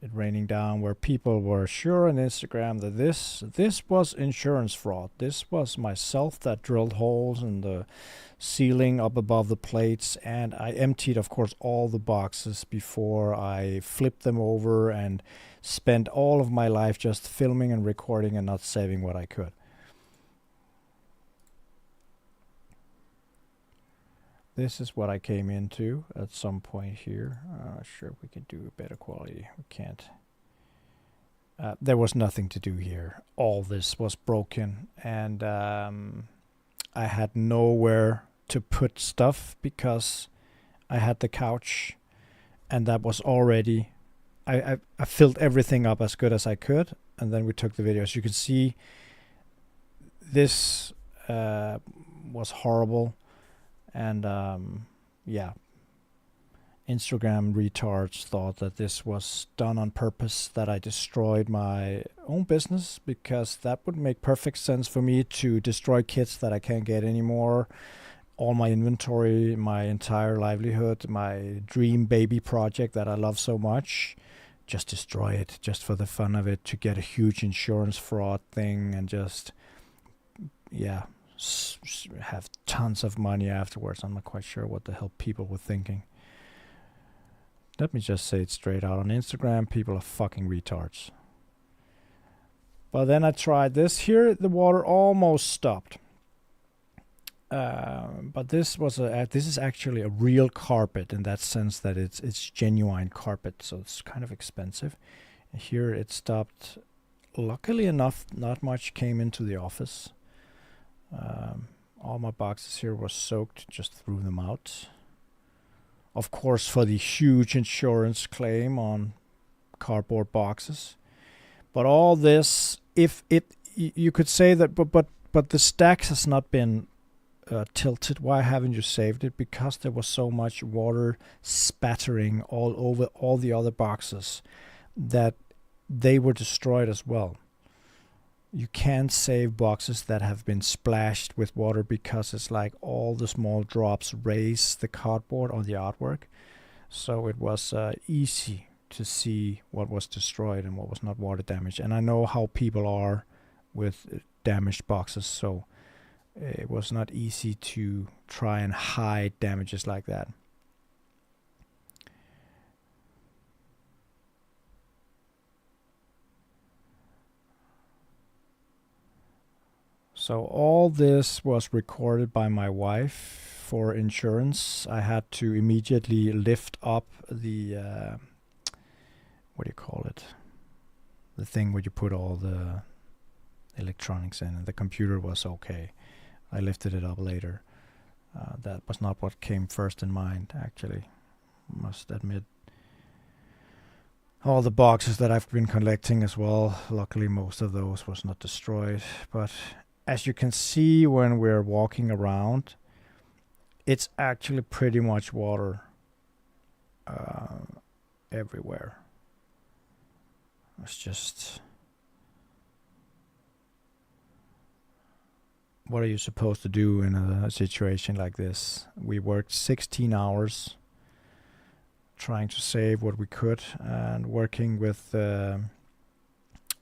it raining down, where people were sure on Instagram that this was insurance fraud. This was myself that drilled holes in the ceiling up above the plates, and I emptied, of course, all the boxes before I flipped them over and spent all of my life just filming and recording and not saving what I could. This is what I came into at some point here. Sure, we can do better quality. We can't. There was nothing to do here. All this was broken, and I had nowhere to put stuff because I had the couch, and that was already. I filled everything up as good as I could, and then we took the videos. You can see this was horrible. And yeah, Instagram retards thought that this was done on purpose, that I destroyed my own business, because that would make perfect sense for me to destroy kits that I can't get anymore, all my inventory, my entire livelihood, my dream baby project that I love so much. Just destroy it, just for the fun of it, to get a huge insurance fraud thing, and just, yeah, have tons of money afterwards. I'm not quite sure what the hell people were thinking. Let me just say it straight out. On Instagram, people are fucking retards. But then I tried this. Here, the water almost stopped. But this was this is actually a real carpet, in that sense that it's genuine carpet, so it's kind of expensive. And here it stopped. Luckily enough, not much came into the office. All my boxes here were soaked, just threw them out. Of course, for the huge insurance claim on cardboard boxes. But all this, if it, you could say that, but the stacks has not been tilted. Why haven't you saved it? Because there was so much water spattering all over all the other boxes that they were destroyed as well. You can't save boxes that have been splashed with water because it's like all the small drops raise the cardboard on the artwork. So it was easy to see what was destroyed and what was not water damaged. And I know how people are with damaged boxes, so it was not easy to try and hide damages like that. So all this was recorded by my wife for insurance. I had to immediately lift up the what do you call it? The thing where you put all the electronics in, and the computer was okay. I lifted it up later. That was not what came first in mind, actually. Must admit. All the boxes that I've been collecting as well. Luckily, most of those was not destroyed. But as you can see when we're walking around, it's actually pretty much water everywhere. It's just... what are you supposed to do in a situation like this? We worked 16 hours trying to save what we could and working with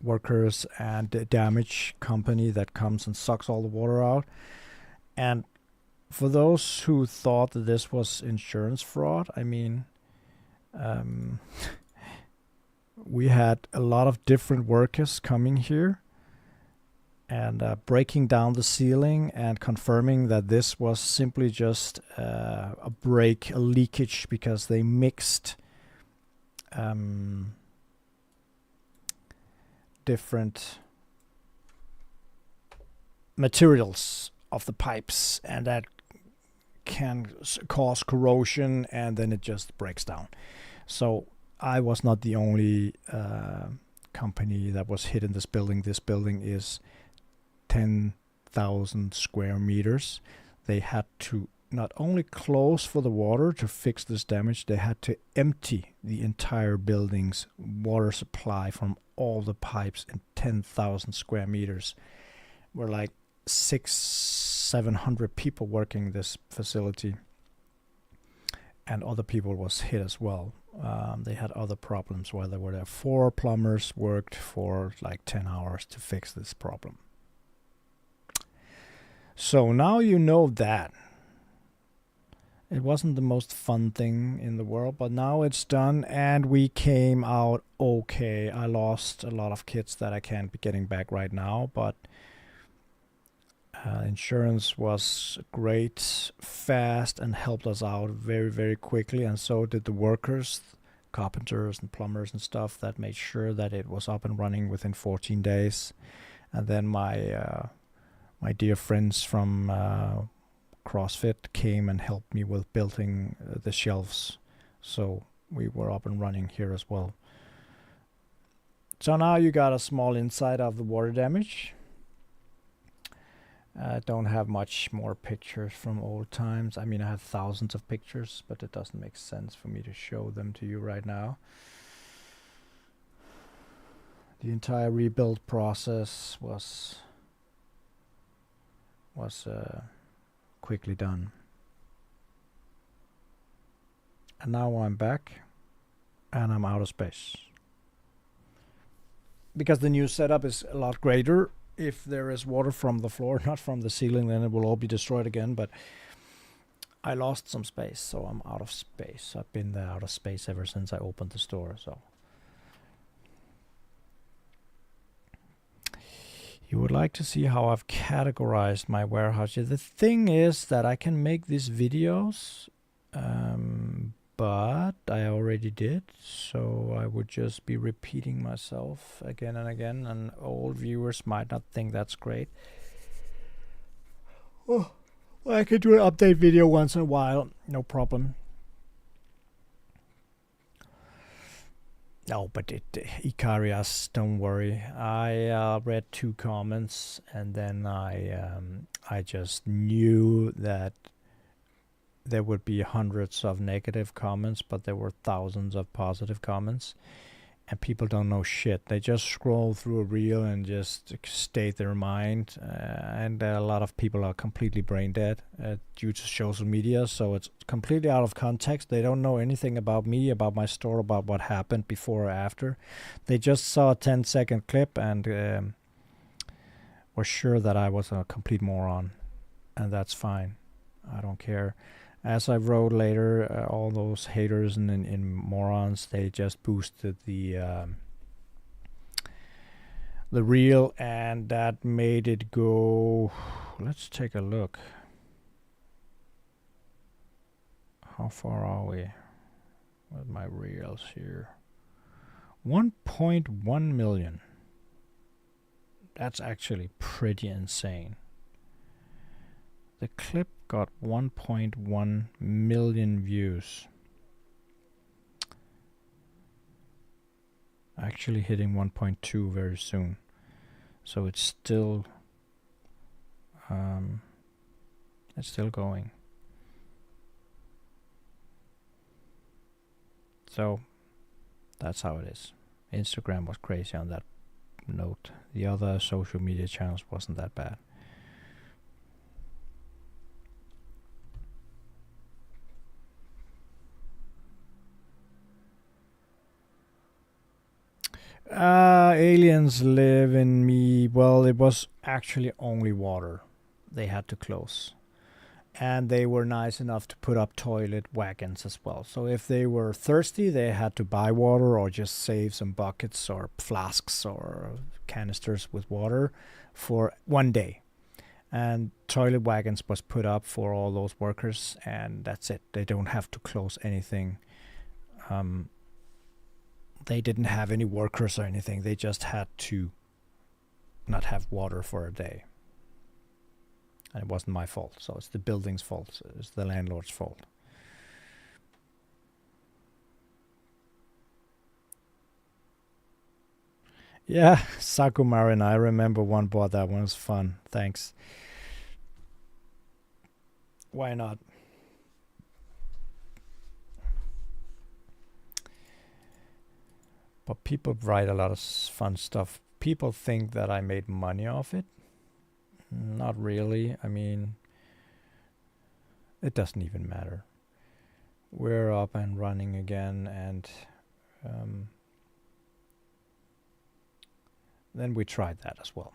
workers and a damage company that comes and sucks all the water out. And for those who thought that this was insurance fraud, I mean, we had a lot of different workers coming here and breaking down the ceiling and confirming that this was simply just a break, a leakage, because they mixed different materials of the pipes, and that can cause corrosion, and then it just breaks down. So I was not the only company that was hit in this building. This building is 10,000 square meters. They had to not only close for the water to fix this damage, they had to empty the entire building's water supply from all the pipes in 10,000 square meters. We're like 600-700 people working this facility, and other people was hit as well. They had other problems where there were 4 plumbers worked for like 10 hours to fix this problem. So now you know that. It wasn't the most fun thing in the world, but now it's done and we came out okay. I lost a lot of kits that I can't be getting back right now, but insurance was great, fast, and helped us out very, very quickly, and so did the workers, carpenters and plumbers and stuff, that made sure that it was up and running within 14 days. And then my dear friends from CrossFit came and helped me with building the shelves, so we were up and running here as well. So now you got a small insight of the water damage. I don't have much more pictures from old times. I mean, I have thousands of pictures, but it doesn't make sense for me to show them to you right now. The entire rebuild process was quickly done. And now I'm back and I'm out of space. Because the new setup is a lot greater. If there is water from the floor, not from the ceiling, then it will all be destroyed again. But I lost some space, so I'm out of space. I've been there out of space ever since I opened the store. So you would like to see how I've categorized my warehouse. The thing is that I can make these videos, but I already did, so I would just be repeating myself again and again, and old viewers might not think that's great. Oh, well, I could do an update video once in a while, no problem. No, but Icarias, don't worry. I read 2 comments, and then I just knew that there would be hundreds of negative comments, but there were thousands of positive comments. And people don't know shit. They just scroll through a reel and just state their mind. And a lot of people are completely brain dead due to social media. So it's completely out of context. They don't know anything about me, about my store, about what happened before or after. They just saw a 10-second clip and were sure that I was a complete moron. And that's fine. I don't care. As I wrote later, all those haters and morons, they just boosted the reel, and that made it go. Let's take a look. How far are we with my reels here? 1.1 million. That's actually pretty insane. The clip got 1.1 million views. Actually hitting 1.2 very soon. So it's still going. So that's how it is. Instagram was crazy on that note. The other social media channels wasn't that bad. Aliens live in me. Well, it was actually only water. They had to close. And they were nice enough to put up toilet wagons as well. So if they were thirsty, they had to buy water or just save some buckets or flasks or canisters with water for one day. And toilet wagons was put up for all those workers, and that's it. They don't have to close anything. They didn't have any workers or anything. They just had to not have water for a day. And it wasn't my fault. So it's the building's fault. It's the landlord's fault. Yeah, Sakumarin, I remember one bought that one. It was fun. Thanks. Why not? But people write a lot of fun stuff. People think that I made money off it. Not really. I mean, it doesn't even matter. We're up and running again, and then we tried that as well.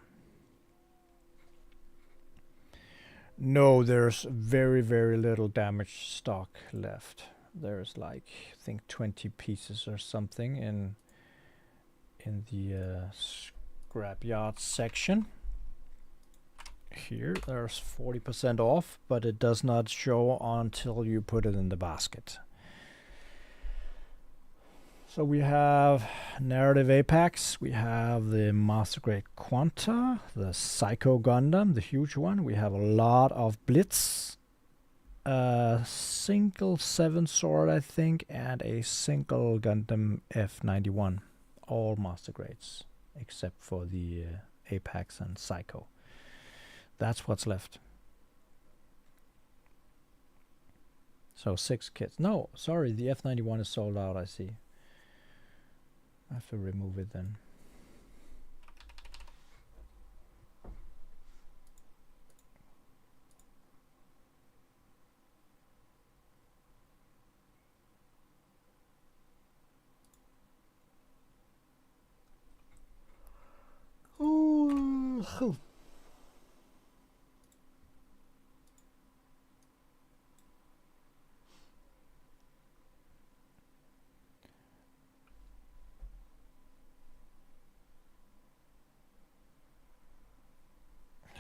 No, there's very, very little damaged stock left. There's like, I think 20 pieces or something in the scrapyard section. Here there's 40% off, but it does not show until you put it in the basket. So we have Narrative Apex, we have the Master Grade Quanta, the Psycho Gundam, the huge one. We have a lot of Blitz, a single 7 sword, I think, and a single Gundam F91. All Master Grades, except for the Apex and Psycho. That's what's left. So 6 kits. No, sorry, the F91 is sold out, I see. I have to remove it then. Oh.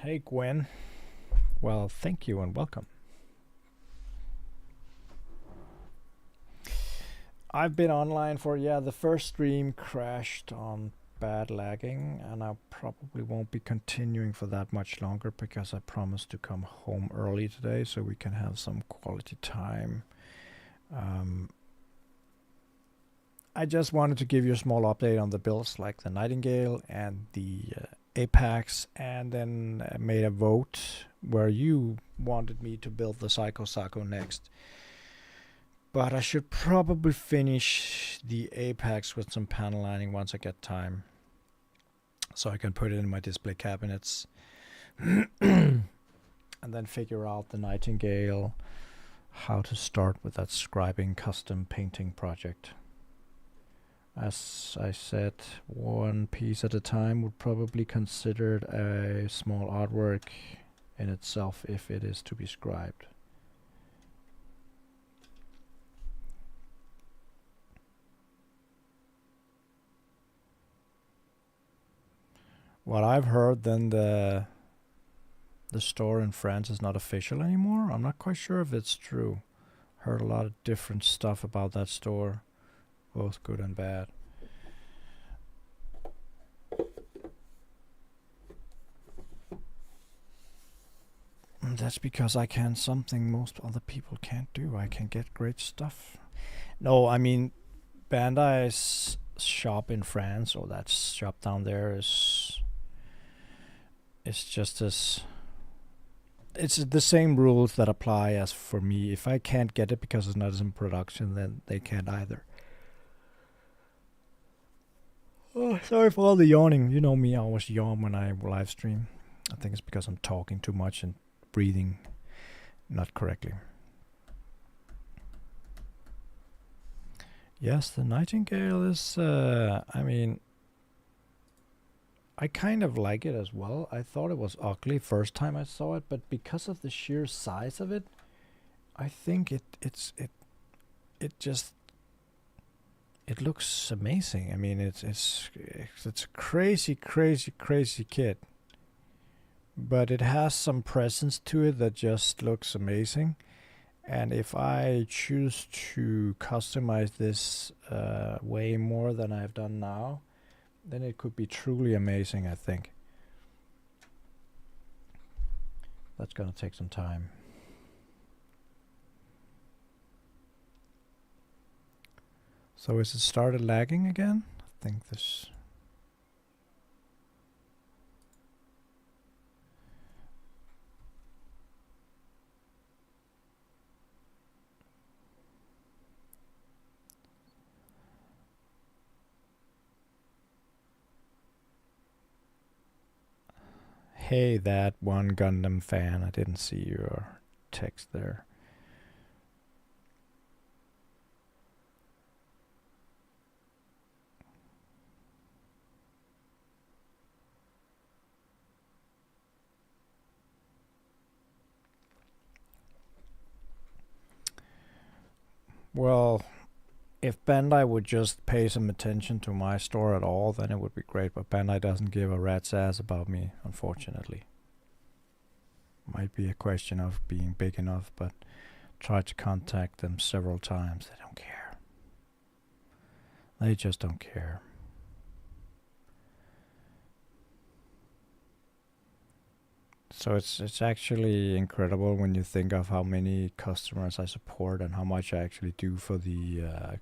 Hey Gwen, well thank you and welcome. I've been online for, the first stream crashed on bad lagging, and I probably won't be continuing for that much longer because I promised to come home early today so we can have some quality time. I just wanted to give you a small update on the builds, like the Nightingale and the Apex, and then made a vote where you wanted me to build the Psycho Sako next. But I should probably finish the Apex with some panel lining once I get time, so I can put it in my display cabinets. And then figure out the Nightingale, how to start with that scribing custom painting project. As I said, one piece at a time would probably considered a small artwork in itself if it is to be scribed. What I've heard, then the store in France is not official anymore. I'm not quite sure if it's true. Heard a lot of different stuff about that store, both good and bad. And that's because I can something most other people can't do. I can get great stuff. No, I mean, Bandai's shop in France, or that shop down there, is just as... It's the same rules that apply as for me. If I can't get it because it's not in production, then they can't either. Oh, sorry for all the yawning. You know me, I always yawn when I live stream. I think it's because I'm talking too much and breathing not correctly. Yes, the Nightingale is, I mean, I kind of like it as well. I thought it was ugly first time I saw it, but because of the sheer size of it, I think it looks amazing. I mean, it's a crazy kit, but it has some presence to it that just looks amazing. And if I choose to customize this way more than I've done now, then it could be truly amazing, I think. That's gonna take some time. So is it started lagging again? I think this... Hey, that one Gundam fan, I didn't see your text there. Well, if Bandai would just pay some attention to my store at all, then it would be great, but Bandai doesn't give a rat's ass about me, unfortunately. Might be a question of being big enough, but tried to contact them several times. They don't care. They just don't care. So it's actually incredible when you think of how many customers I support and how much I actually do for the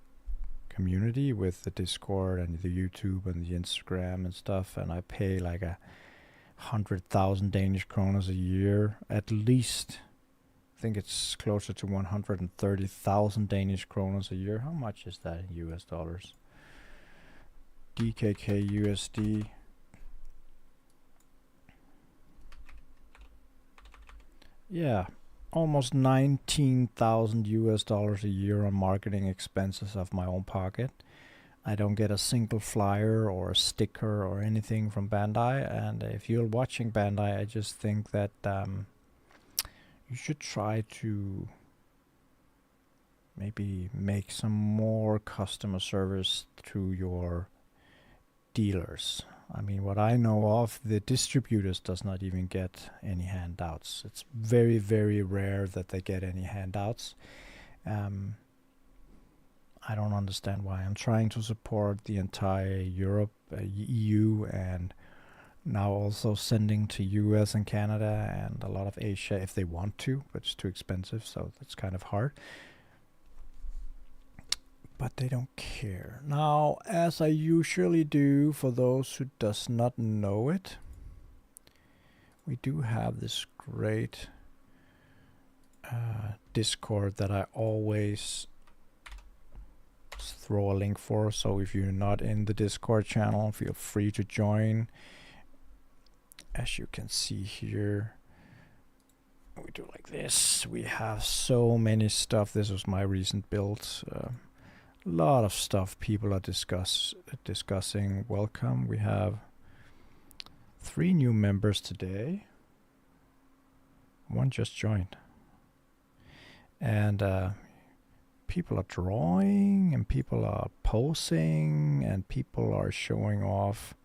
community with the Discord and the YouTube and the Instagram and stuff, and I pay like 100,000 Danish kroners a year at least. I think it's closer to 130,000 Danish kroners a year. How much is that in US dollars? DKK USD. Yeah, almost 19,000 US dollars a year on marketing expenses of my own pocket. I don't get a single flyer or a sticker or anything from Bandai. And if you're watching Bandai, I just think that you should try to maybe make some more customer service to your dealers. I mean, what I know of, the distributors does not even get any handouts. It's very, very rare that they get any handouts. I don't understand why. I'm trying to support the entire Europe, EU, and now also sending to US and Canada and a lot of Asia if they want to, but it's too expensive, so that's kind of hard. but they don't care. Now, as I usually do, for those who does not know it, we do have this great Discord that I always throw a link for. So if you're not in the Discord channel, feel free to join. As you can see here, we do like this. We have so many stuff. This was my recent build. A lot of stuff people are discussing. Welcome. We have 3 new members today. 1 just joined. And people are drawing, and people are posing, and people are showing off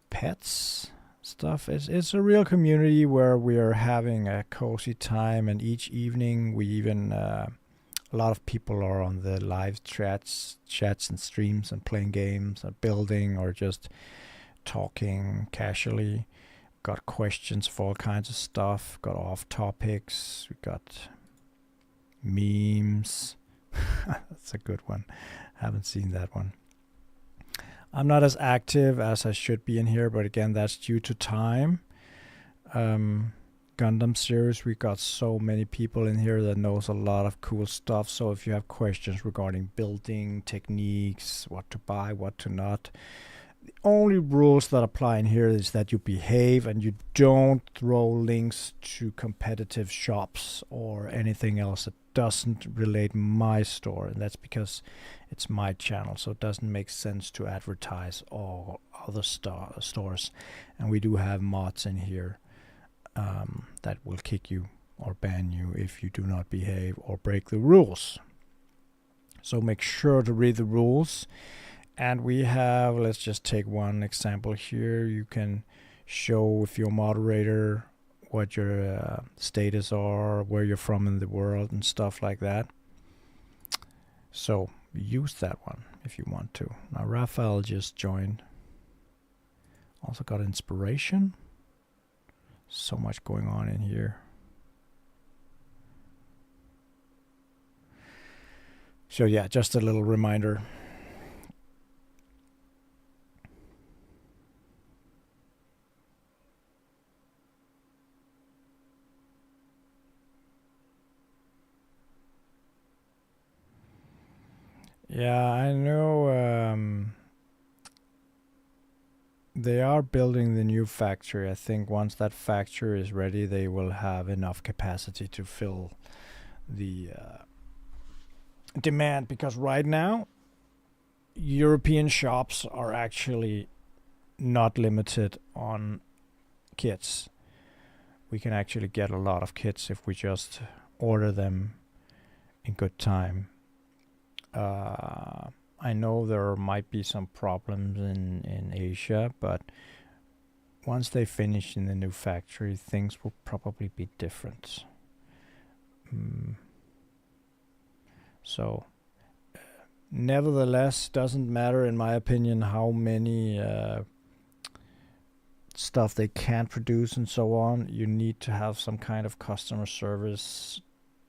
pets stuff. It's a real community where we are having a cozy time, and each evening we even a lot of people are on the live chats and streams and playing games and building or just talking casually. Got questions for all kinds of stuff, got off topics, we got memes. That's a good one. Haven't seen that one. I'm not as active as I should be in here, but again, that's due to time. Gundam series, we got so many people in here that knows a lot of cool stuff. So if you have questions regarding building techniques, what to buy, what to not, the only rules that apply in here is that you behave and you don't throw links to competitive shops or anything else that doesn't relate my store, and that's because it's my channel, so it doesn't make sense to advertise all other stores. And we do have mods in here that will kick you or ban you if you do not behave or break the rules. So make sure to read the rules. And we have, let's just take one example here. You can show if you're a moderator what your status are, where you're from in the world and stuff like that. So use that one if you want to. Now Raphael just joined. Also got inspiration. So much going on in here. So yeah, just a little reminder. Yeah, I know they are building the new factory. I think once that factory is ready, they will have enough capacity to fill the demand, because right now European shops are actually not limited on kits. We can actually get a lot of kits if we just order them in good time. I know there might be some problems in Asia, but once they finish in the new factory, things will probably be different. So, nevertheless, doesn't matter in my opinion how many stuff they can produce and so on. You need to have some kind of customer service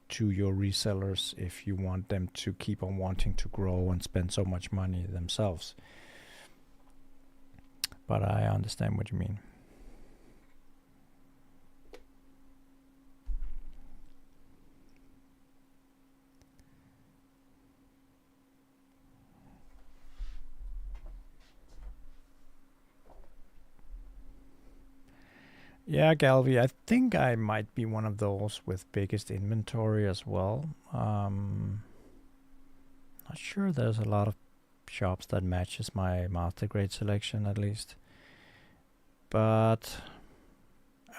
to your resellers if you want them to keep on wanting to grow and spend so much money themselves. But I understand what you mean. Yeah, Galvi, I think I might be one of those with biggest inventory as well. Not sure there's a lot of shops that matches my master grade selection at least. But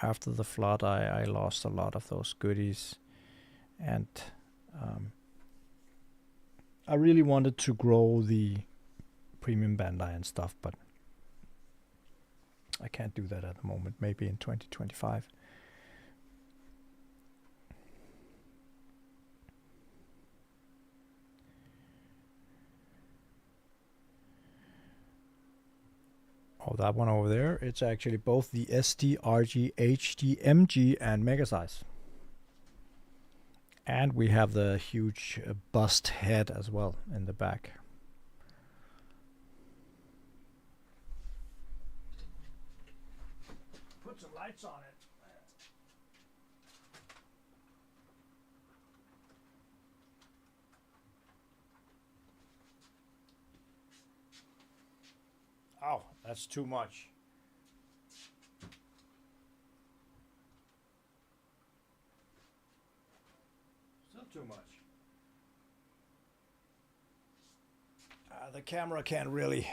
after the flood, I lost a lot of those goodies. And I really wanted to grow the premium Bandai and stuff, but I can't do that at the moment. Maybe in 2025. Oh, that one over there. It's actually both the SD, RG, HD, MG, and Mega size. And we have the huge bust head as well in the back. Put some lights on it. Oh, that's too much. Still too much. The camera can't really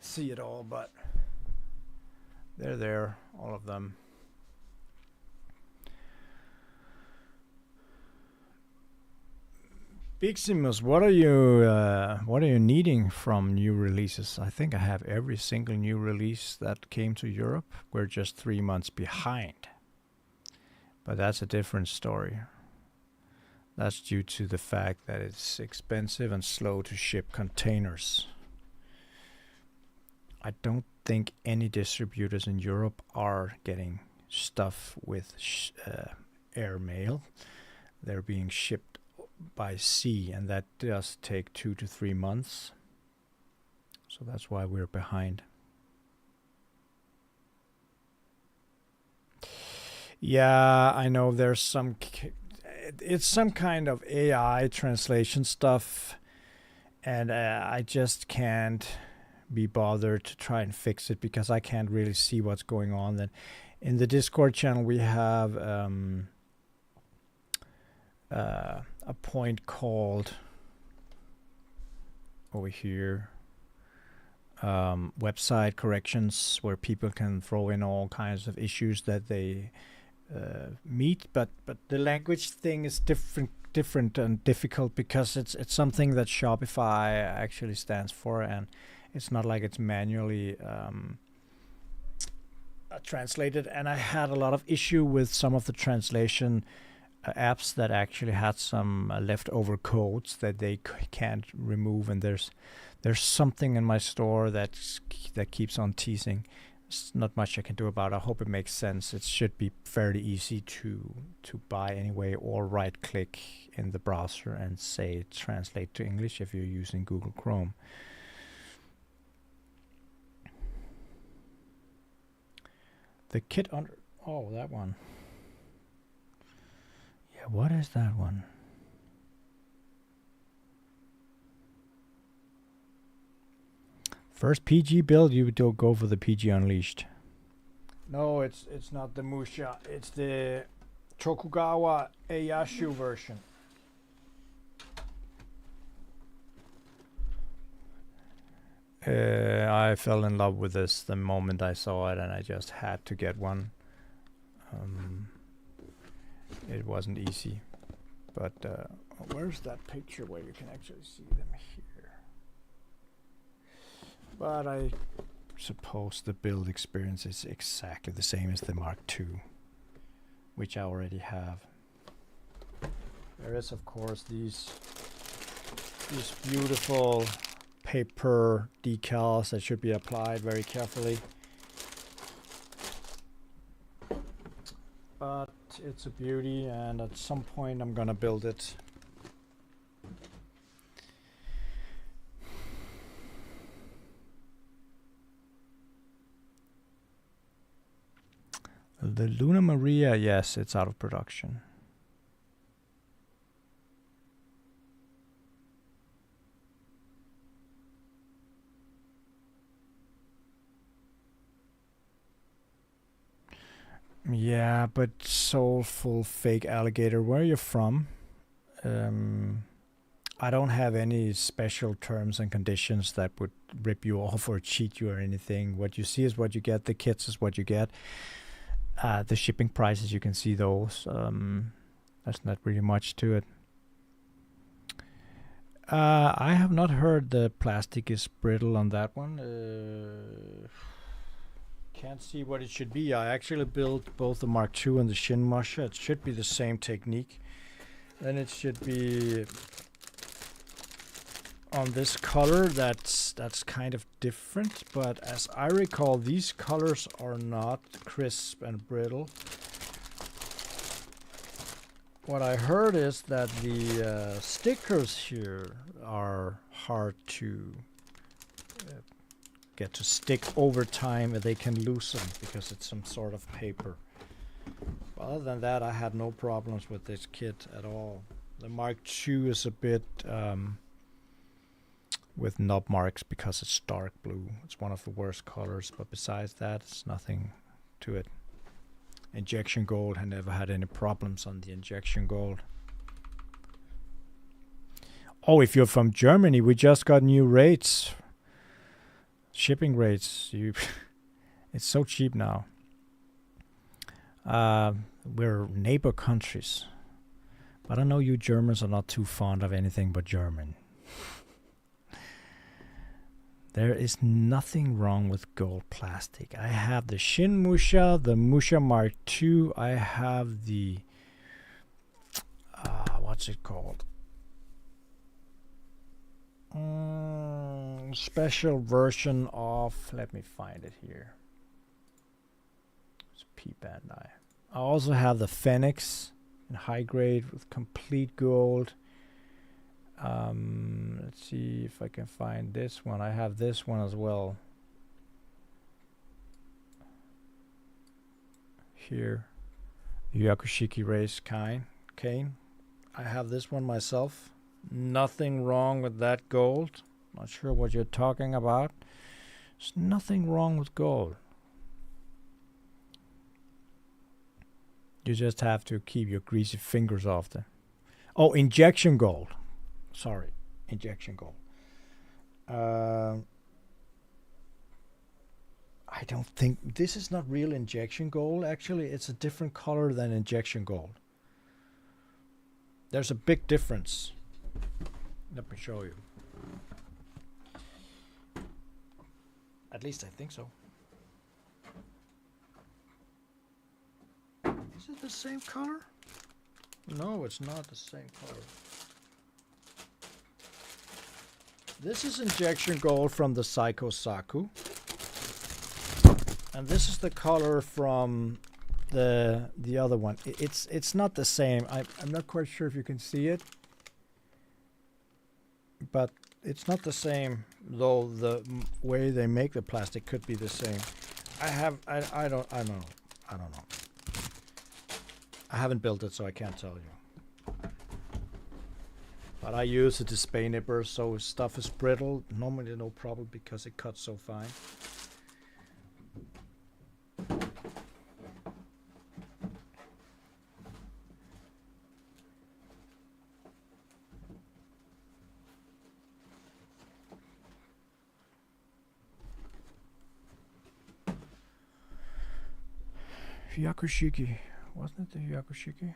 see it all, but they're there, all of them. Biximus, what are you needing from new releases? I think I have every single new release that came to Europe. We're just 3 months behind, but that's a different story. That's due to the fact that it's expensive and slow to ship containers. I don't think any distributors in Europe are getting stuff with air mail. They're being shipped by sea, and that does take 2 to 3 months. So that's why we're behind. Yeah, I know there's some... It's some kind of AI translation stuff, and I just can't be bothered to try and fix it because I can't really see what's going on. Then in the Discord channel we have a point called over here website corrections, where people can throw in all kinds of issues that they meet, but the language thing is different and difficult because it's something that Shopify actually stands for, and it's not like it's manually translated. And I had a lot of issue with some of the translation apps that actually had some leftover codes that they can't remove, and there's something in my store that keeps on teasing. There's not much I can do about it. I hope it makes sense. It should be fairly easy to buy anyway, or right click in the browser and say translate to English if you're using Google Chrome. The kit under... Oh, that one. Yeah, what is that one? First PG build, you don't go for the PG Unleashed. No, it's not the Musha. It's the Tokugawa Eiyashu version. I fell in love with this the moment I saw it, and I just had to get one. It wasn't easy, but where's that picture where you can actually see them here? But I suppose the build experience is exactly the same as the Mark II, which I already have. There is, of course, these beautiful paper decals that should be applied very carefully. But it's a beauty, and at some point I'm gonna build it. The Luna Maria, yes, it's out of production. Yeah, but soulful fake alligator, where are you from? I don't have any special terms and conditions that would rip you off or cheat you or anything. What you see is what you get. The kits is what you get. The shipping prices, you can see those. That's not really much to it. I have not heard the plastic is brittle on that one. Can't see what it should be. I actually built both the Mark II and the Shin Musha. It should be the same technique. Then it should be on this color that's kind of different, but as I recall, these colors are not crisp and brittle. what I heard is that the stickers here are hard to get to stick over time, and they can loosen because it's some sort of paper. But other than that, I had no problems with this kit at all. The Mark II is a bit with knob marks because it's dark blue. It's one of the worst colors, but besides that, it's nothing to it. Injection gold, I never had any problems on the injection gold. Oh, if you're from Germany, we just got new rates. Shipping rates. It's so cheap now. We're neighbor countries. But I know you Germans are not too fond of anything but German. There is nothing wrong with gold plastic. I have the Shin Musha, the Musha Mark II. I have the what's it called? Special version of, let me find it here. It's P Bandai. I also have the Phoenix in high grade with complete gold. Let's see if I can find this one. I have this one as well. Here, Yakushiki Race cane. I have this one myself. Nothing wrong with that gold. Not sure what you're talking about. There's nothing wrong with gold. You just have to keep your greasy fingers off them. Oh, injection gold. Sorry, injection gold. I don't think this is not real injection gold. Actually, it's a different color than injection gold. There's a big difference. Let me show you. At least I think so. Is it the same color? No, it's not the same color. This is injection gold from the Psycho Saku. And this is the color from the other one. It's not the same. I'm not quite sure if you can see it. But it's not the same, though the way they make the plastic could be the same. I don't know. I haven't built it, so I can't tell you. But I use a display nipper, so stuff is brittle. Normally no problem because it cuts so fine. Yakushiki. Wasn't it the Yakushiki?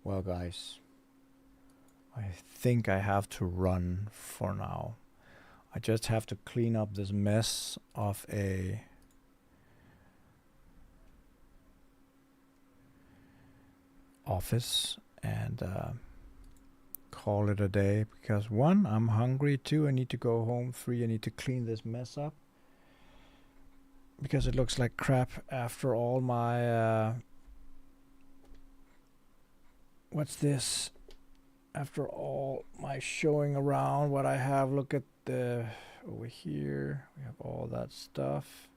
Well, guys, I think I have to run for now. I just have to clean up this mess of a office and call it a day, because 1, I'm hungry, 2, I need to go home, 3, I need to clean this mess up because it looks like crap after all my what's this, after all my showing around what I have. Look at the over here, we have all that stuff.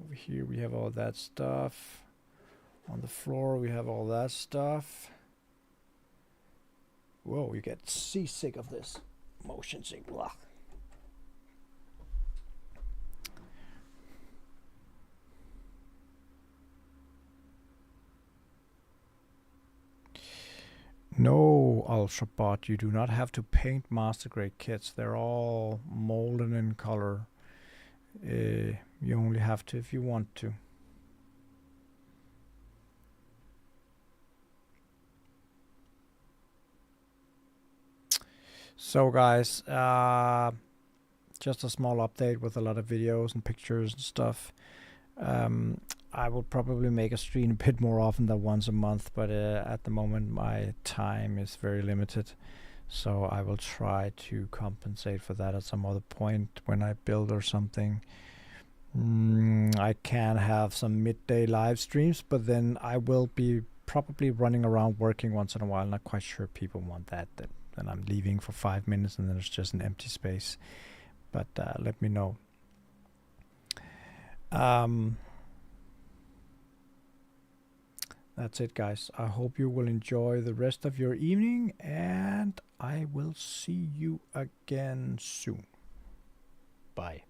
Over here we have all that stuff. On the floor we have all that stuff. Whoa, you get seasick of this motion sick. Blah. No, Ultrabot, you do not have to paint master grade kits. They're all molded in color. You only have to if you want to. So guys, just a small update with a lot of videos and pictures and stuff. I will probably make a stream a bit more often than once a month, but at the moment my time is very limited. So I will try to compensate for that at some other point when I build or something. I can have some midday live streams, but then I will be probably running around working once in a while. Not quite sure people want that. Then I'm leaving for 5 minutes and then there's just an empty space. But let me know. That's it, guys. I hope you will enjoy the rest of your evening, and I will see you again soon. Bye.